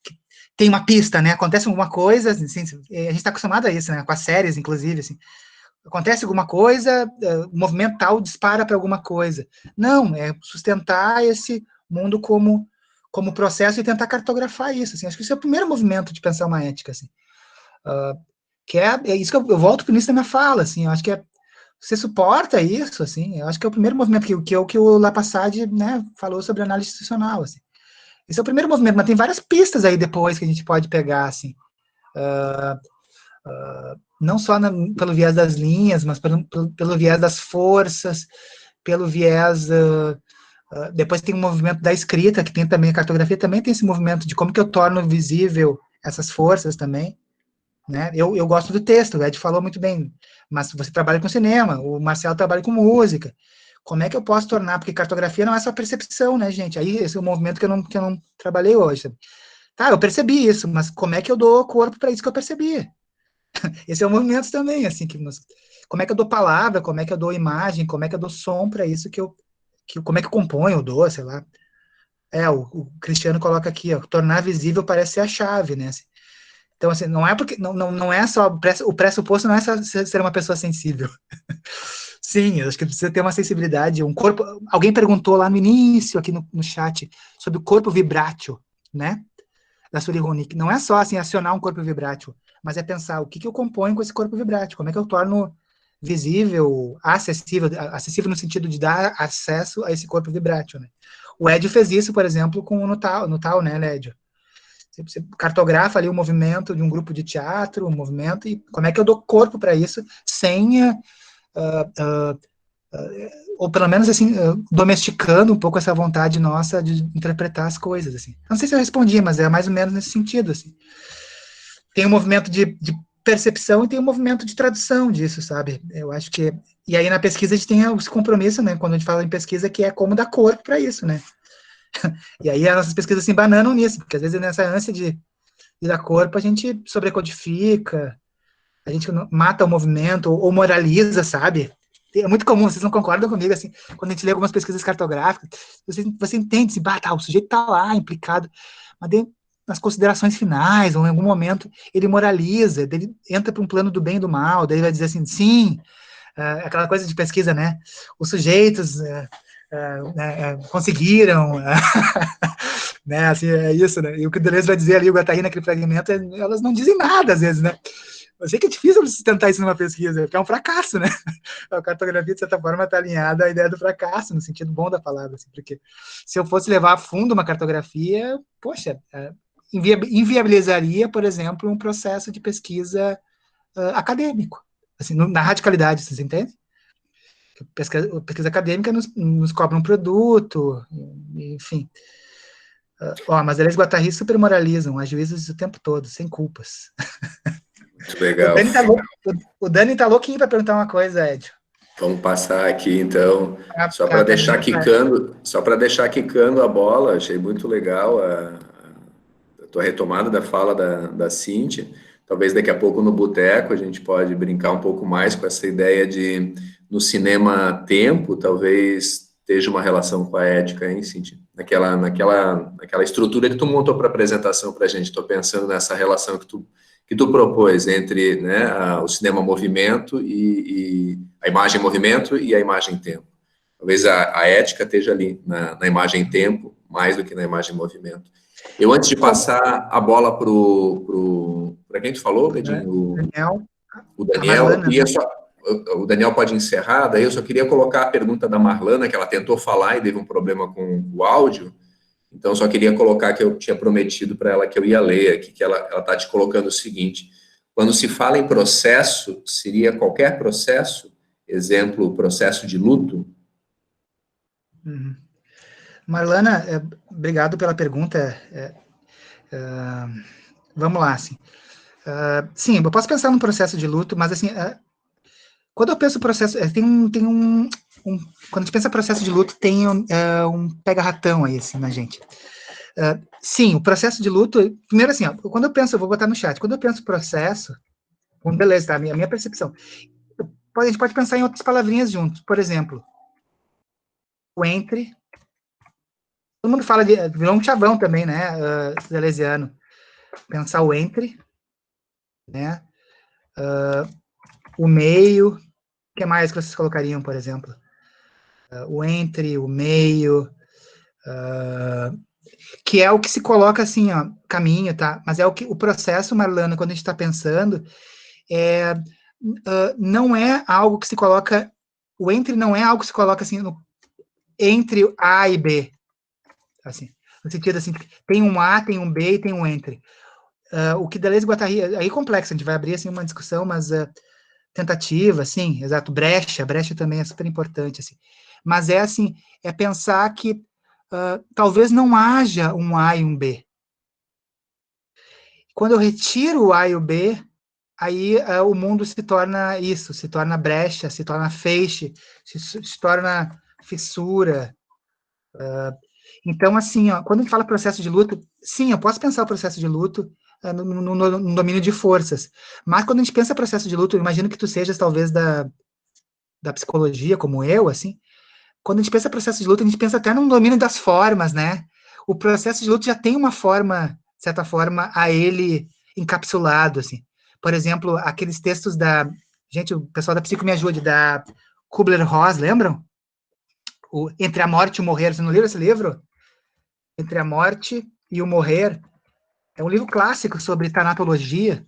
que tem uma pista, né, acontece alguma coisa, assim, a gente está acostumado a isso, né, com as séries, inclusive, assim, acontece alguma coisa, o movimento tal dispara para alguma coisa. Não, é sustentar esse mundo como processo e tentar cartografar isso, assim, acho que esse é o primeiro movimento de pensar uma ética, assim, que é isso que eu volto para o início da minha fala, assim, eu acho que você suporta isso, assim, eu acho que é o primeiro movimento que o Lapassade, né, falou sobre análise institucional, assim. Esse é o primeiro movimento, mas tem várias pistas aí depois que a gente pode pegar, assim, não só pelo viés das linhas, mas pelo viés das forças, pelo viés, depois tem o movimento da escrita, que tem também, a cartografia também tem esse movimento de como que eu torno visível essas forças também, né? Eu gosto do texto, o Ed falou muito bem, mas você trabalha com cinema, o Marcelo trabalha com música, como é que eu posso tornar, porque cartografia não é só percepção, né, gente? Aí esse é o movimento que eu não trabalhei hoje, sabe? Tá, eu percebi isso, mas como é que eu dou corpo para isso que eu percebi? Esse é o movimento também, assim, como é que eu dou palavra, como é que eu dou imagem, como é que eu dou som para isso como é que eu componho, eu dou, sei lá. O Cristiano coloca aqui, ó, tornar visível parece ser a chave, né? Assim, então, assim, não é porque não é só o pressuposto não é só ser uma pessoa sensível. Sim, eu acho que precisa ter uma sensibilidade, um corpo. Alguém perguntou lá no início, aqui no chat, sobre o corpo vibrátil, né? Da Sully Ronick. Não é só assim acionar um corpo vibrátil, mas é pensar o que eu componho com esse corpo vibrátil, como é que eu torno visível, acessível no sentido de dar acesso a esse corpo vibrátil, né? O Edio fez isso, por exemplo, com no tal, né, Edio? Você cartografa ali o movimento de um grupo de teatro, o movimento, e como é que eu dou corpo para isso sem ou pelo menos, assim, domesticando um pouco essa vontade nossa de interpretar as coisas, assim. Não sei se eu respondi, mas é mais ou menos nesse sentido, assim. Tem um movimento de percepção e tem um movimento de tradução disso, sabe? Eu acho que... E aí, na pesquisa, a gente tem esse compromisso, né? Quando a gente fala em pesquisa, que é como dar corpo para isso, né? E aí, as nossas pesquisas se embananam nisso, porque às vezes nessa ânsia de dar corpo, a gente sobrecodifica, a gente mata o movimento, ou moraliza, sabe? É muito comum, vocês não concordam comigo, assim, quando a gente lê algumas pesquisas cartográficas, você entende, assim, tá, o sujeito tá lá, implicado, mas daí, nas considerações finais, ou em algum momento, ele moraliza, ele entra para um plano do bem e do mal, daí ele vai dizer assim, sim, aquela coisa de pesquisa, né, os sujeitos conseguiram, né, assim, é isso, né, e o que o Deleuze vai dizer ali, o Guattari naquele fragmento, elas não dizem nada, às vezes, né. Eu sei que é difícil sustentar isso numa pesquisa, porque é um fracasso, né? A cartografia, de certa forma, está alinhada à ideia do fracasso, no sentido bom da palavra, assim, porque se eu fosse levar a fundo uma cartografia, poxa, inviabilizaria, por exemplo, um processo de pesquisa acadêmico, assim, na radicalidade, vocês entendem? Pesquisa acadêmica nos cobra um produto, enfim. Mas eles Guattari super moralizam, ajuizam o tempo todo, sem culpas. Muito legal. O Dani tá louquinho para perguntar uma coisa, Ed. Vamos passar aqui, então, só para deixar quicando a bola. Achei muito legal a tua retomada da fala da Cíntia. Talvez daqui a pouco no boteco a gente pode brincar um pouco mais com essa ideia de, no cinema, tempo, talvez esteja uma relação com a ética, hein, Cíntia? Naquela estrutura que tu montou para a apresentação para a gente. Estou pensando nessa relação que tu propôs entre, né, o cinema movimento e a imagem movimento e a imagem tempo. Talvez a ética esteja ali na imagem tempo mais do que na imagem movimento. Eu, antes de passar a bola para quem tu falou, Bedinho? O Daniel. O Daniel pode encerrar, daí eu só queria colocar a pergunta da Marlana, que ela tentou falar e teve um problema com o áudio. Então, só queria colocar que eu tinha prometido para ela que eu ia ler aqui, que ela está te colocando o seguinte: quando se fala em processo, seria qualquer processo? Exemplo, processo de luto? Marlana, obrigado pela pergunta. Vamos lá, assim. Sim, eu posso pensar num processo de luto, mas, assim, quando eu penso processo, quando a gente pensa processo de luto, tem um pega-ratão aí, assim, na gente. Sim, o processo de luto, primeiro assim, quando eu penso, eu vou botar no chat, quando eu penso processo, beleza, tá, a minha percepção, a gente pode pensar em outras palavrinhas juntos, por exemplo, o entre, todo mundo fala virou um chavão também, né, deleuziano, pensar o entre, né, o meio, o que mais que vocês colocariam, por exemplo? O entre, o meio, que é o que se coloca assim, ó, caminho, tá? Mas é o processo, Marlana, quando a gente está pensando, não é algo que se coloca, o entre não é algo que se coloca assim, entre A e B, assim, no sentido assim, tem um A, tem um B e tem um entre. O que Deleuze e Guattari, aí é complexo, a gente vai abrir assim uma discussão, mas tentativa, sim, exato, brecha também é super importante, assim, mas é assim, é pensar que talvez não haja um A e um B. Quando eu retiro o A e o B, aí o mundo se torna isso, se torna brecha, se torna feixe, se torna fissura. Então, assim, ó, quando a gente fala processo de luto, sim, eu posso pensar o processo de luto no domínio de forças, mas quando a gente pensa processo de luto, eu imagino que tu sejas talvez da psicologia, como eu, assim, quando a gente pensa processo de luto, a gente pensa até no domínio das formas, né? O processo de luto já tem uma forma, de certa forma, a ele encapsulado, assim. Por exemplo, aqueles textos gente, o pessoal da Psico Me Ajude, da Kubler-Ross, lembram? Entre a Morte e o Morrer. Você não leu esse livro? Entre a Morte e o Morrer. É um livro clássico sobre tanatologia,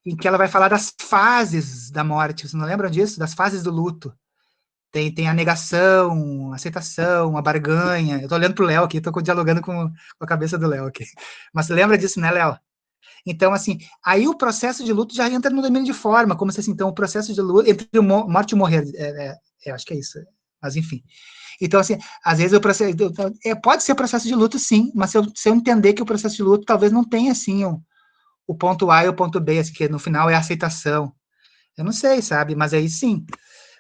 em que ela vai falar das fases da morte. Vocês não lembram disso? Das fases do luto. Tem a negação, a aceitação, a barganha. Eu tô olhando pro Léo aqui, tô dialogando com a cabeça do Léo aqui. Mas você lembra disso, né, Léo? Então, assim, aí o processo de luto já entra no domínio de forma, como se assim, então, o processo de luto, entre morte e morrer, acho que é isso. Mas, enfim. Então, assim, às vezes pode ser processo de luto, sim, mas se eu entender que o processo de luto talvez não tenha, assim, o ponto A e o ponto B, assim, que no final é a aceitação. Eu não sei, sabe? Mas aí sim.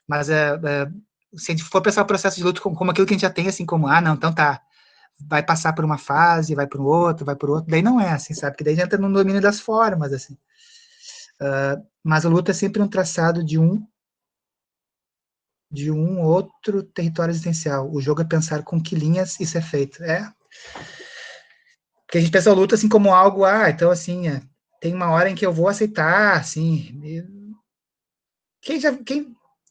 Mas se a gente for pensar o processo de luto como aquilo que a gente já tem, assim, como, não, então tá, vai passar por uma fase, vai para o outro, daí não é assim, sabe? Porque daí entra no domínio das formas, assim. Mas o luto é sempre um traçado de um outro território existencial. O jogo é pensar com que linhas isso é feito. Porque a gente pensa o luto assim como algo, então assim, tem uma hora em que eu vou aceitar, assim.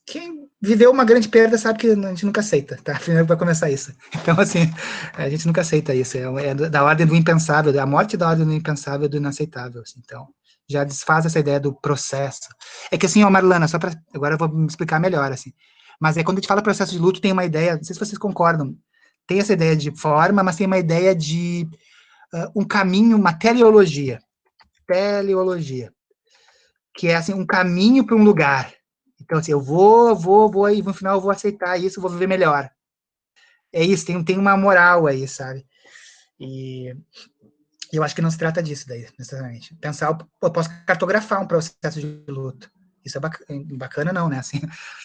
Quem viveu uma grande perda sabe que a gente nunca aceita, tá? Primeiro vai começar isso. Então, assim, a gente nunca aceita isso. É da ordem do impensável, a morte é da ordem do impensável, do inaceitável. Assim. Então, já desfaz essa ideia do processo. É que assim, Marlana, agora eu vou me explicar melhor, assim. Mas quando a gente fala processo de luto, tem uma ideia, não sei se vocês concordam, tem essa ideia de forma, mas tem uma ideia de um caminho, uma teleologia, que é assim, um caminho para um lugar. Então, assim, eu vou, e no final eu vou aceitar isso, vou viver melhor. É isso, tem uma moral aí, sabe? E eu acho que não se trata disso daí, necessariamente. Pensar, eu posso cartografar um processo de luto. Isso é bacana não, né? Assim,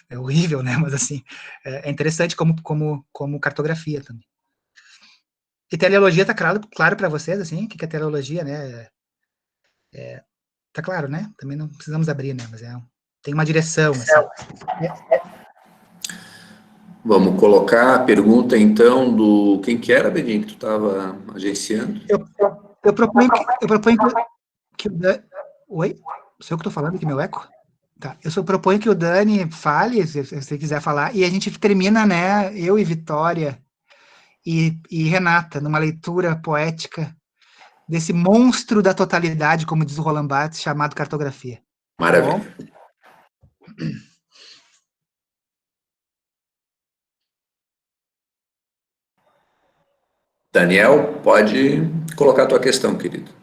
é horrível, né? Mas, assim, é interessante como cartografia também. E teleologia tá claro para vocês, assim? O que é teleologia, né? Tá claro, né? Também não precisamos abrir, né? Mas tem uma direção, assim. Vamos colocar a pergunta, então, do... Quem que era, Bedinho, que tu estava agenciando? Eu proponho que o Dani... Oi? Sou eu que estou falando aqui, meu eco? Tá. Eu só proponho que o Dani fale, se você quiser falar, e a gente termina, né, eu e Vitória e Renata, numa leitura poética desse monstro da totalidade, como diz o Roland Barthes, chamado cartografia. Maravilha. Tá bom? Daniel, pode colocar a tua questão, querido.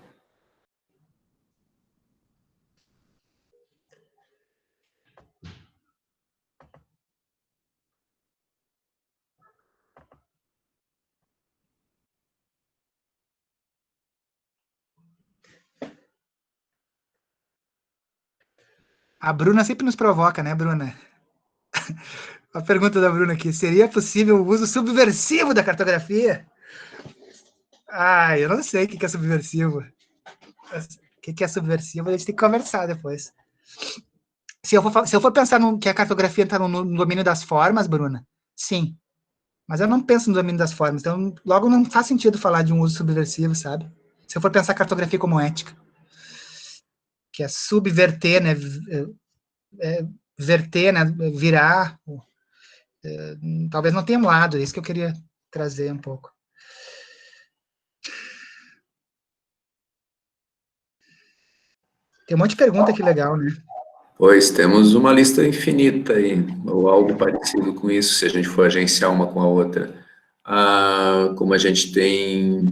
A Bruna sempre nos provoca, né, Bruna? A pergunta da Bruna aqui, seria possível o uso subversivo da cartografia? Eu não sei o que é subversivo. O que é subversivo, a gente tem que conversar depois. Se eu for pensar que a cartografia está no domínio das formas, Bruna, sim. Mas eu não penso no domínio das formas, então logo não faz sentido falar de um uso subversivo, sabe? Se eu for pensar a cartografia como ética, que é subverter, né? Verter, né? Virar. Talvez não tenha um lado, é isso que eu queria trazer um pouco. Tem um monte de pergunta aqui legal, né? Pois temos uma lista infinita aí, ou algo parecido com isso, se a gente for agenciar uma com a outra. Como a gente tem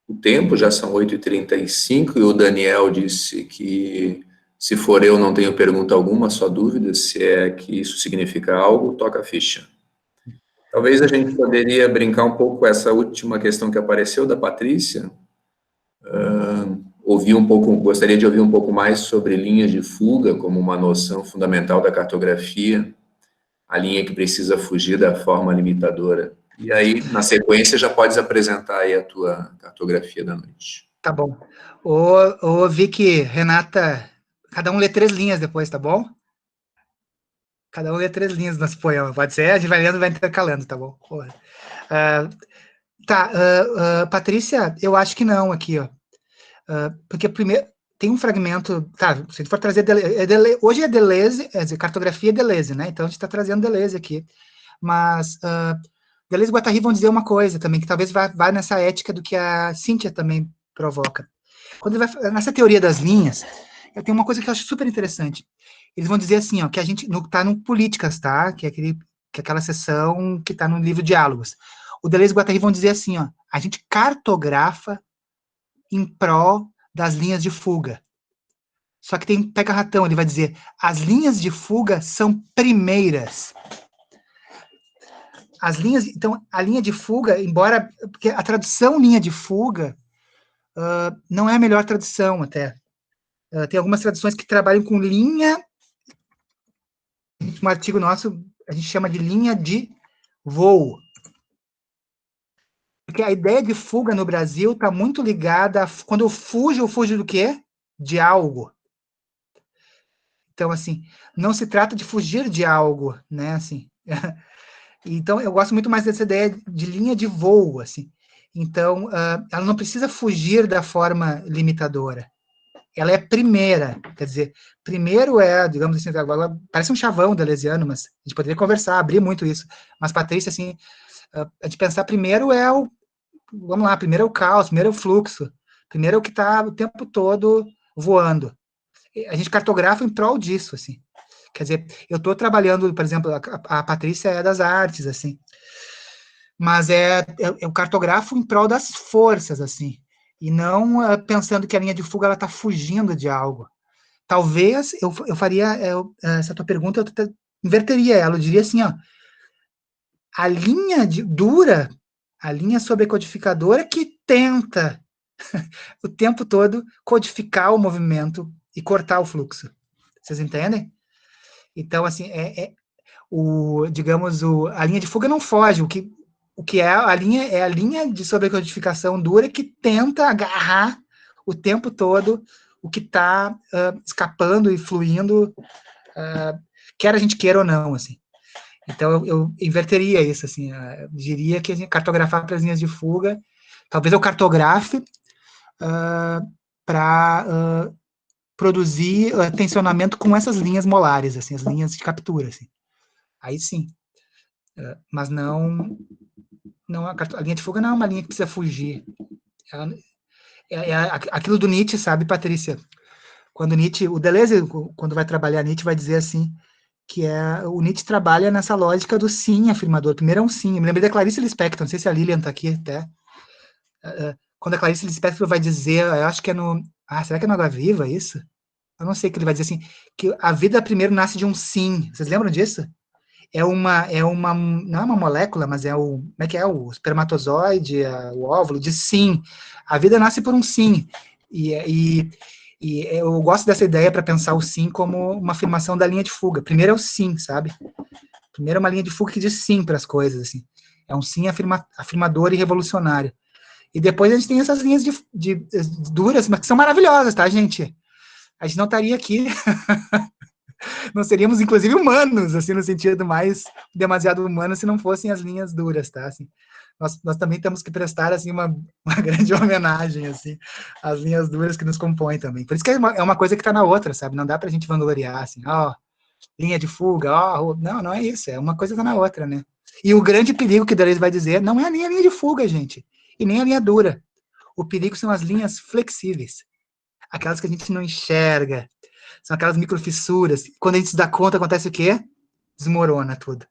o tempo, já são 8h35, e o Daniel disse que se for eu não tenho pergunta alguma, só dúvida, se é que isso significa algo, toca a ficha. Talvez a gente poderia brincar um pouco com essa última questão que apareceu da Patrícia, gostaria de ouvir um pouco mais sobre linhas de fuga como uma noção fundamental da cartografia, a linha que precisa fugir da forma limitadora. E aí, na sequência, já podes apresentar aí a tua cartografia da noite. Tá bom. Ô Vicky, Renata, cada um lê 3 linhas depois, tá bom? Cada um lê 3 linhas no nosso poema, pode ser? A gente vai lendo e vai intercalando, tá bom? Patrícia, eu acho que não aqui, ó. Porque primeiro tem um fragmento, tá, se a gente for trazer hoje é Deleuze, cartografia é Deleuze, né? Então a gente está trazendo Deleuze aqui. Mas Deleuze e Guattari vão dizer uma coisa também, que talvez vá nessa ética do que a Cíntia também provoca. Quando ele vai nessa teoria das linhas, eu tenho uma coisa que eu acho super interessante. Eles vão dizer assim, ó, que a gente está no Políticas, tá? Que é aquela seção que está no livro Diálogos. O Deleuze e Guattari vão dizer assim, ó, a gente cartografa em prol das linhas de fuga. Só que pega ratão, ele vai dizer, as linhas de fuga são primeiras. as linhas, então, a linha de fuga, embora, porque a tradução linha de fuga não é a melhor tradução até. Tem algumas traduções que trabalham com linha, um artigo nosso, a gente chama de linha de voo. Porque a ideia de fuga no Brasil está muito ligada a, quando eu fujo do quê? De algo. Então, assim, não se trata de fugir de algo, né, assim. Então, eu gosto muito mais dessa ideia de linha de voo, assim. Então, ela não precisa fugir da forma limitadora. Ela é primeira, quer dizer, primeiro digamos assim, agora parece um chavão deleuziano, mas a gente poderia conversar, abrir muito isso. Mas, Patrícia, assim, a gente pensar primeiro vamos lá, primeiro é o caos, primeiro é o fluxo, primeiro é o que está o tempo todo voando. A gente cartografa em prol disso, assim. Quer dizer, eu estou trabalhando, por exemplo, a Patrícia é das artes, assim, mas eu cartografo em prol das forças, assim, e não pensando que a linha de fuga ela está fugindo de algo. Talvez eu faria essa tua pergunta, eu inverteria ela, eu diria assim, ó, a linha dura, a linha sobrecodificadora que tenta o tempo todo codificar o movimento e cortar o fluxo. Vocês entendem? Então, assim, digamos, a linha de fuga não foge. O que é a linha de sobrecodificação dura que tenta agarrar o tempo todo o que está escapando e fluindo, quer a gente queira ou não, assim. Então, eu inverteria isso, assim, diria que a gente cartografar para as linhas de fuga, talvez eu cartografe para produzir tensionamento com essas linhas molares, assim, as linhas de captura, assim. Aí sim. Mas não a linha de fuga não é uma linha que precisa fugir. Aquilo do Nietzsche, sabe, Patrícia? Quando Nietzsche, o Deleuze, quando vai trabalhar Nietzsche, vai dizer assim, que o Nietzsche trabalha nessa lógica do sim afirmador. Primeiro é um sim. Eu me lembrei da Clarice Lispector, não sei se a Lilian está aqui até. Quando a Clarice Lispector vai dizer, eu acho que é no... será que é no Água Viva isso? Eu não sei, que ele vai dizer assim, que a vida primeiro nasce de um sim. Vocês lembram disso? Não é uma molécula, mas como é que é? O espermatozoide, o óvulo, diz sim. A vida nasce por um sim. E eu gosto dessa ideia para pensar o sim como uma afirmação da linha de fuga. Primeiro é o sim, sabe? Primeiro é uma linha de fuga que diz sim para as coisas, assim. É um sim afirmador e revolucionário. E depois a gente tem essas linhas de duras, mas que são maravilhosas, tá, gente? A gente não estaria aqui... não seríamos, inclusive, humanos, assim, no sentido mais demasiado humano, se não fossem as linhas duras, tá? Assim, nós também temos que prestar, assim, uma grande homenagem, assim, às linhas duras que nos compõem também. Por isso que é uma coisa que está na outra, sabe? Não dá pra gente vangloriar, assim, linha de fuga, não é isso, é uma coisa que está na outra, né? E o grande perigo que Deleuze vai dizer não é nem a linha de fuga, gente, e nem a linha dura. O perigo são as linhas flexíveis, aquelas que a gente não enxerga, são aquelas microfissuras. Quando a gente se dá conta, acontece o quê? Desmorona tudo.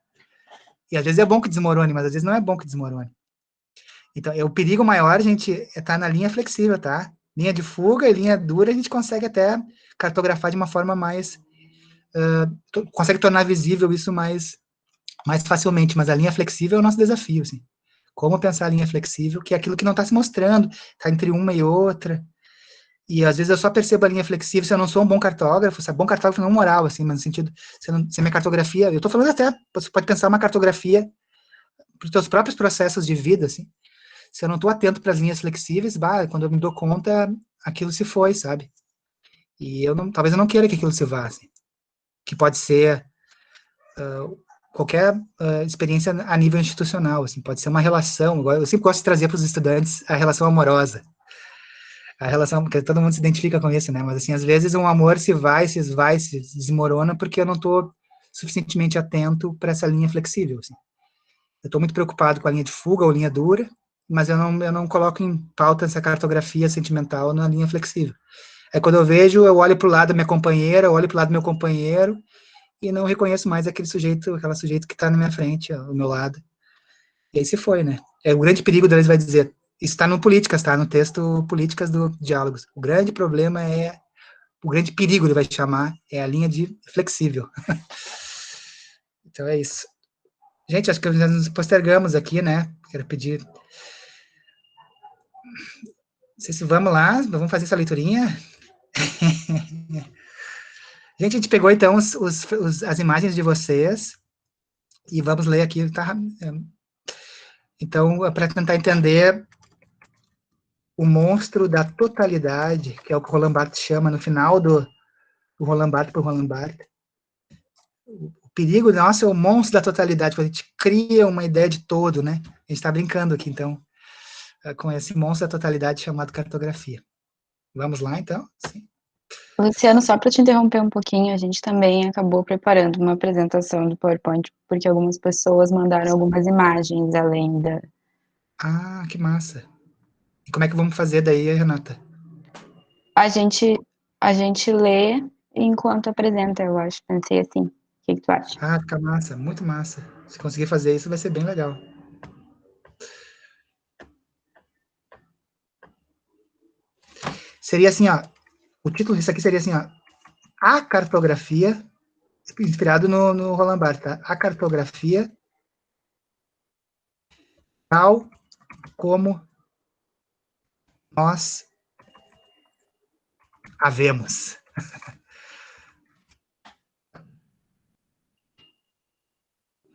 E às vezes é bom que desmorone, mas às vezes não é bom que desmorone. Então, o perigo maior, gente, tá na linha flexível, tá? Linha de fuga e linha dura, a gente consegue até cartografar de uma forma mais... consegue tornar visível isso mais facilmente, mas a linha flexível é o nosso desafio, assim. Como pensar a linha flexível, que é aquilo que não está se mostrando, está entre uma e outra. E às vezes eu só percebo a linha flexível se eu não sou um bom cartógrafo, sabe? Bom cartógrafo não moral, assim, mas no sentido, se a minha cartografia, eu estou falando até, você pode pensar uma cartografia para os teus próprios processos de vida, assim. Se eu não estou atento para as linhas flexíveis, quando eu me dou conta, aquilo se foi, sabe? E talvez eu não queira que aquilo se vá, assim. Que pode ser qualquer experiência a nível institucional, assim, pode ser uma relação, eu sempre gosto de trazer para os estudantes a relação amorosa. A relação, porque todo mundo se identifica com isso, né? Mas, assim, às vezes um amor se esvai, se desmorona, porque eu não estou suficientemente atento para essa linha flexível, assim. Eu estou muito preocupado com a linha de fuga ou linha dura, mas eu não coloco em pauta essa cartografia sentimental na linha flexível. Aí, quando eu vejo, eu olho para o lado da minha companheira, eu olho para o lado do meu companheiro, e não reconheço mais aquela sujeito que está na minha frente, ao meu lado. E aí se foi, né? O grande perigo deles vai dizer... Isso está no Políticas, tá? No texto Políticas do Diálogos. O grande problema o grande perigo, ele vai chamar, é a linha de flexível. Então é isso. Gente, acho que nós nos postergamos aqui, né? Quero pedir... Não sei se vamos lá, vamos fazer essa leiturinha. Gente, a gente pegou, então, as imagens de vocês e vamos ler aqui, tá? Então, para tentar entender o monstro da totalidade, que é o que o Roland Barthes chama no final do Roland Barthes por Roland Barthes. O perigo nosso é o monstro da totalidade, quando a gente cria uma ideia de todo, né? A gente está brincando aqui, então, com esse monstro da totalidade chamado cartografia. Vamos lá, então? Sim. Luciano, só para te interromper um pouquinho, a gente também acabou preparando uma apresentação do PowerPoint, porque algumas pessoas mandaram algumas imagens além da... Ah, que massa. E como é que vamos fazer daí, Renata? A gente lê enquanto apresenta, eu acho. Pensei assim. O que tu acha? Ah, fica massa, muito massa. Se conseguir fazer isso, vai ser bem legal. Seria assim, ó, o título disso aqui seria assim, ó, a cartografia, inspirado no Roland Barthes, tá? A cartografia tal como nós a vemos.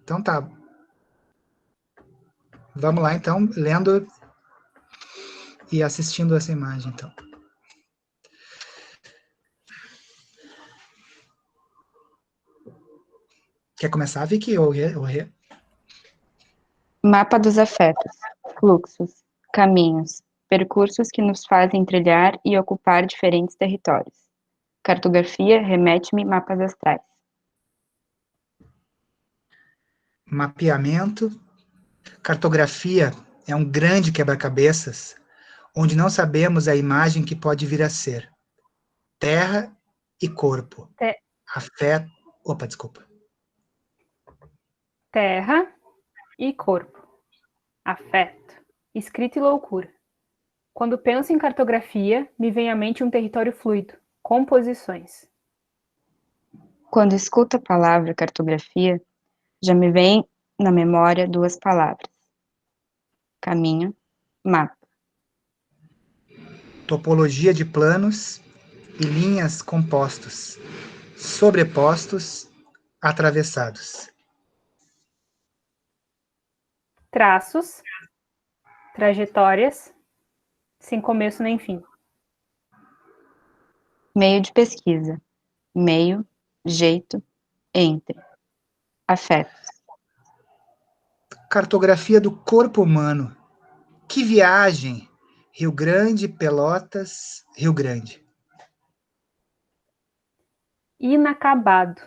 Então tá. Vamos lá, então, lendo e assistindo essa imagem, então. Quer começar, Vicky? Ou Mapa dos afetos, fluxos, caminhos, percursos que nos fazem trilhar e ocupar diferentes territórios. Cartografia remete-me mapas astrais. Mapeamento. Cartografia é um grande quebra-cabeças, onde não sabemos a imagem que pode vir a ser. Terra e corpo. Afeto. Opa, desculpa. Terra e corpo. Afeto. Escrita e loucura. Quando penso em cartografia, me vem à mente um território fluido, composições. Quando escuto a palavra cartografia, já me vem na memória duas palavras. Caminho, mapa. Topologia de planos e linhas compostos, sobrepostos, atravessados. Traços, trajetórias, sem começo nem fim. Meio de pesquisa. Meio, jeito, entre. Afetos. Cartografia do corpo humano. Que viagem! Rio Grande, Pelotas, Rio Grande. Inacabado.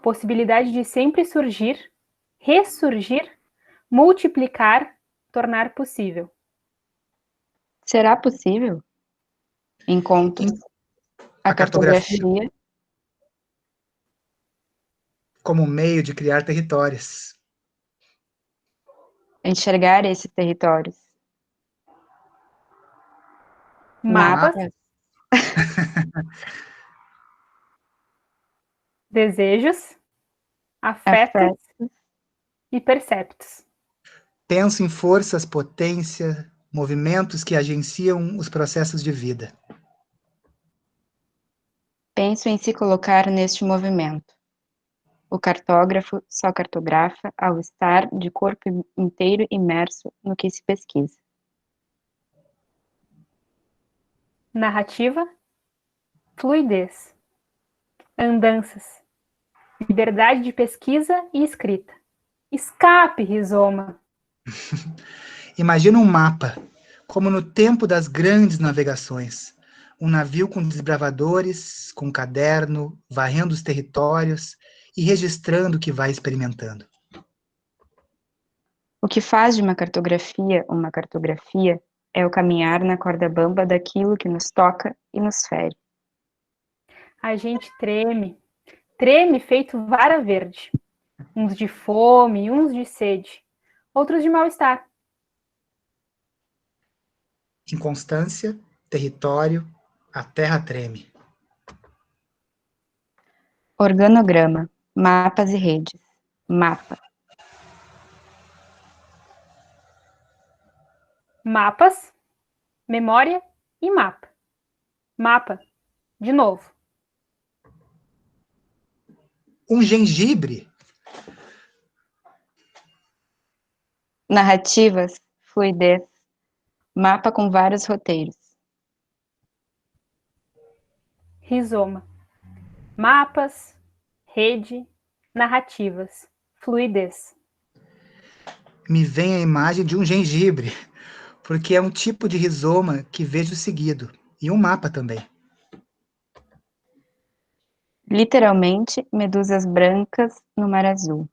Possibilidade de sempre surgir, ressurgir, multiplicar, tornar possível. Será possível? Encontro a cartografia como meio de criar territórios. enxergar esses territórios. Mapas, desejos, afetos e perceptos. Penso em forças, potência, movimentos que agenciam os processos de vida. Penso em se colocar neste movimento. O cartógrafo só cartografa ao estar de corpo inteiro imerso no que se pesquisa. Narrativa, fluidez, andanças, liberdade de pesquisa e escrita. Escape, rizoma. Imagina um mapa, como no tempo das grandes navegações. Um navio com desbravadores, com caderno, varrendo os territórios e registrando o que vai experimentando. O que faz de uma cartografia é o caminhar na corda bamba daquilo que nos toca e nos fere. A gente treme, treme feito vara verde. Uns de fome, uns de sede, outros de mal-estar. Inconstância, território, a terra treme. Organograma, mapas e redes. Mapa. Mapas, memória e mapa. Mapa, de novo. Um gengibre. Narrativas, fluidez, mapa com vários roteiros. Rizoma. Mapas, rede, narrativas, fluidez. Me vem a imagem de um gengibre, porque é um tipo de rizoma que vejo seguido, e um mapa também. Literalmente, medusas brancas no mar azul.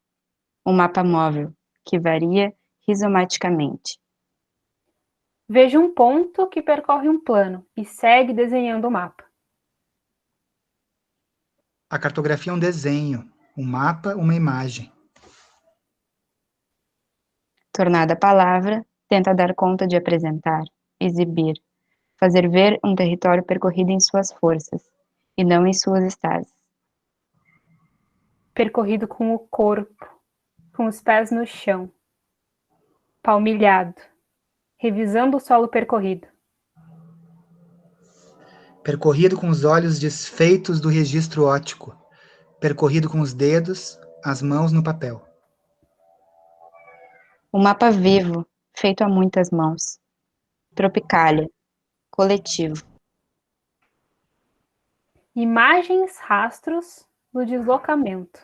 Um mapa móvel, que varia rizomaticamente. Veja um ponto que percorre um plano e segue desenhando o mapa. A cartografia é um desenho, um mapa, uma imagem. Tornada a palavra, tenta dar conta de apresentar, exibir, fazer ver um território percorrido em suas forças, e não em suas estases. Percorrido com o corpo, com os pés no chão. Palmilhado, revisando o solo percorrido. Percorrido com os olhos desfeitos do registro óptico. Percorrido com os dedos, as mãos no papel. Um mapa vivo, feito a muitas mãos. Tropicália, coletivo. Imagens, rastros no deslocamento.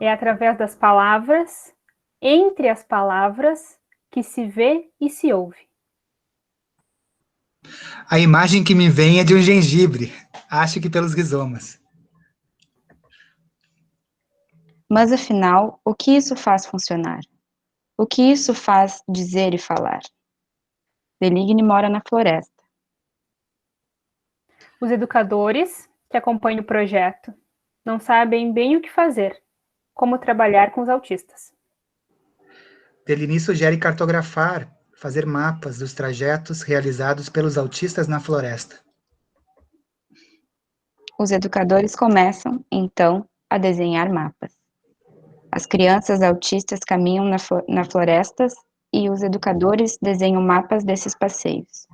É através das palavras, entre as palavras, que se vê e se ouve. A imagem que me vem é de um gengibre, acho que pelos rizomas. Mas afinal, o que isso faz funcionar? O que isso faz dizer e falar? Deligne mora na floresta. Os educadores que acompanham o projeto não sabem bem o que fazer, como trabalhar com os autistas. Deligny sugere cartografar, fazer mapas dos trajetos realizados pelos autistas na floresta. Os educadores começam, então, a desenhar mapas. As crianças autistas caminham na florestas e os educadores desenham mapas desses passeios.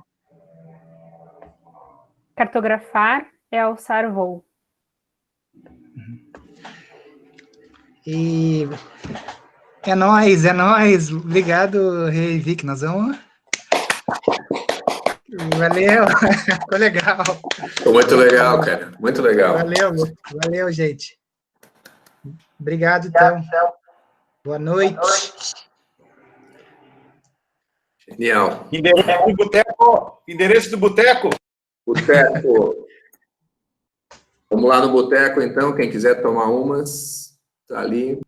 Cartografar é alçar voo. E é nóis, é nóis. Obrigado, Rei Vic. Nós vamos. Valeu, ficou legal. Ficou muito legal, cara. Muito legal. Valeu, gente. Obrigado, então. Boa noite. Genial. Endereço do boteco. Endereço do boteco. Boteco. Vamos lá no boteco, então. Quem quiser tomar umas, tá ali.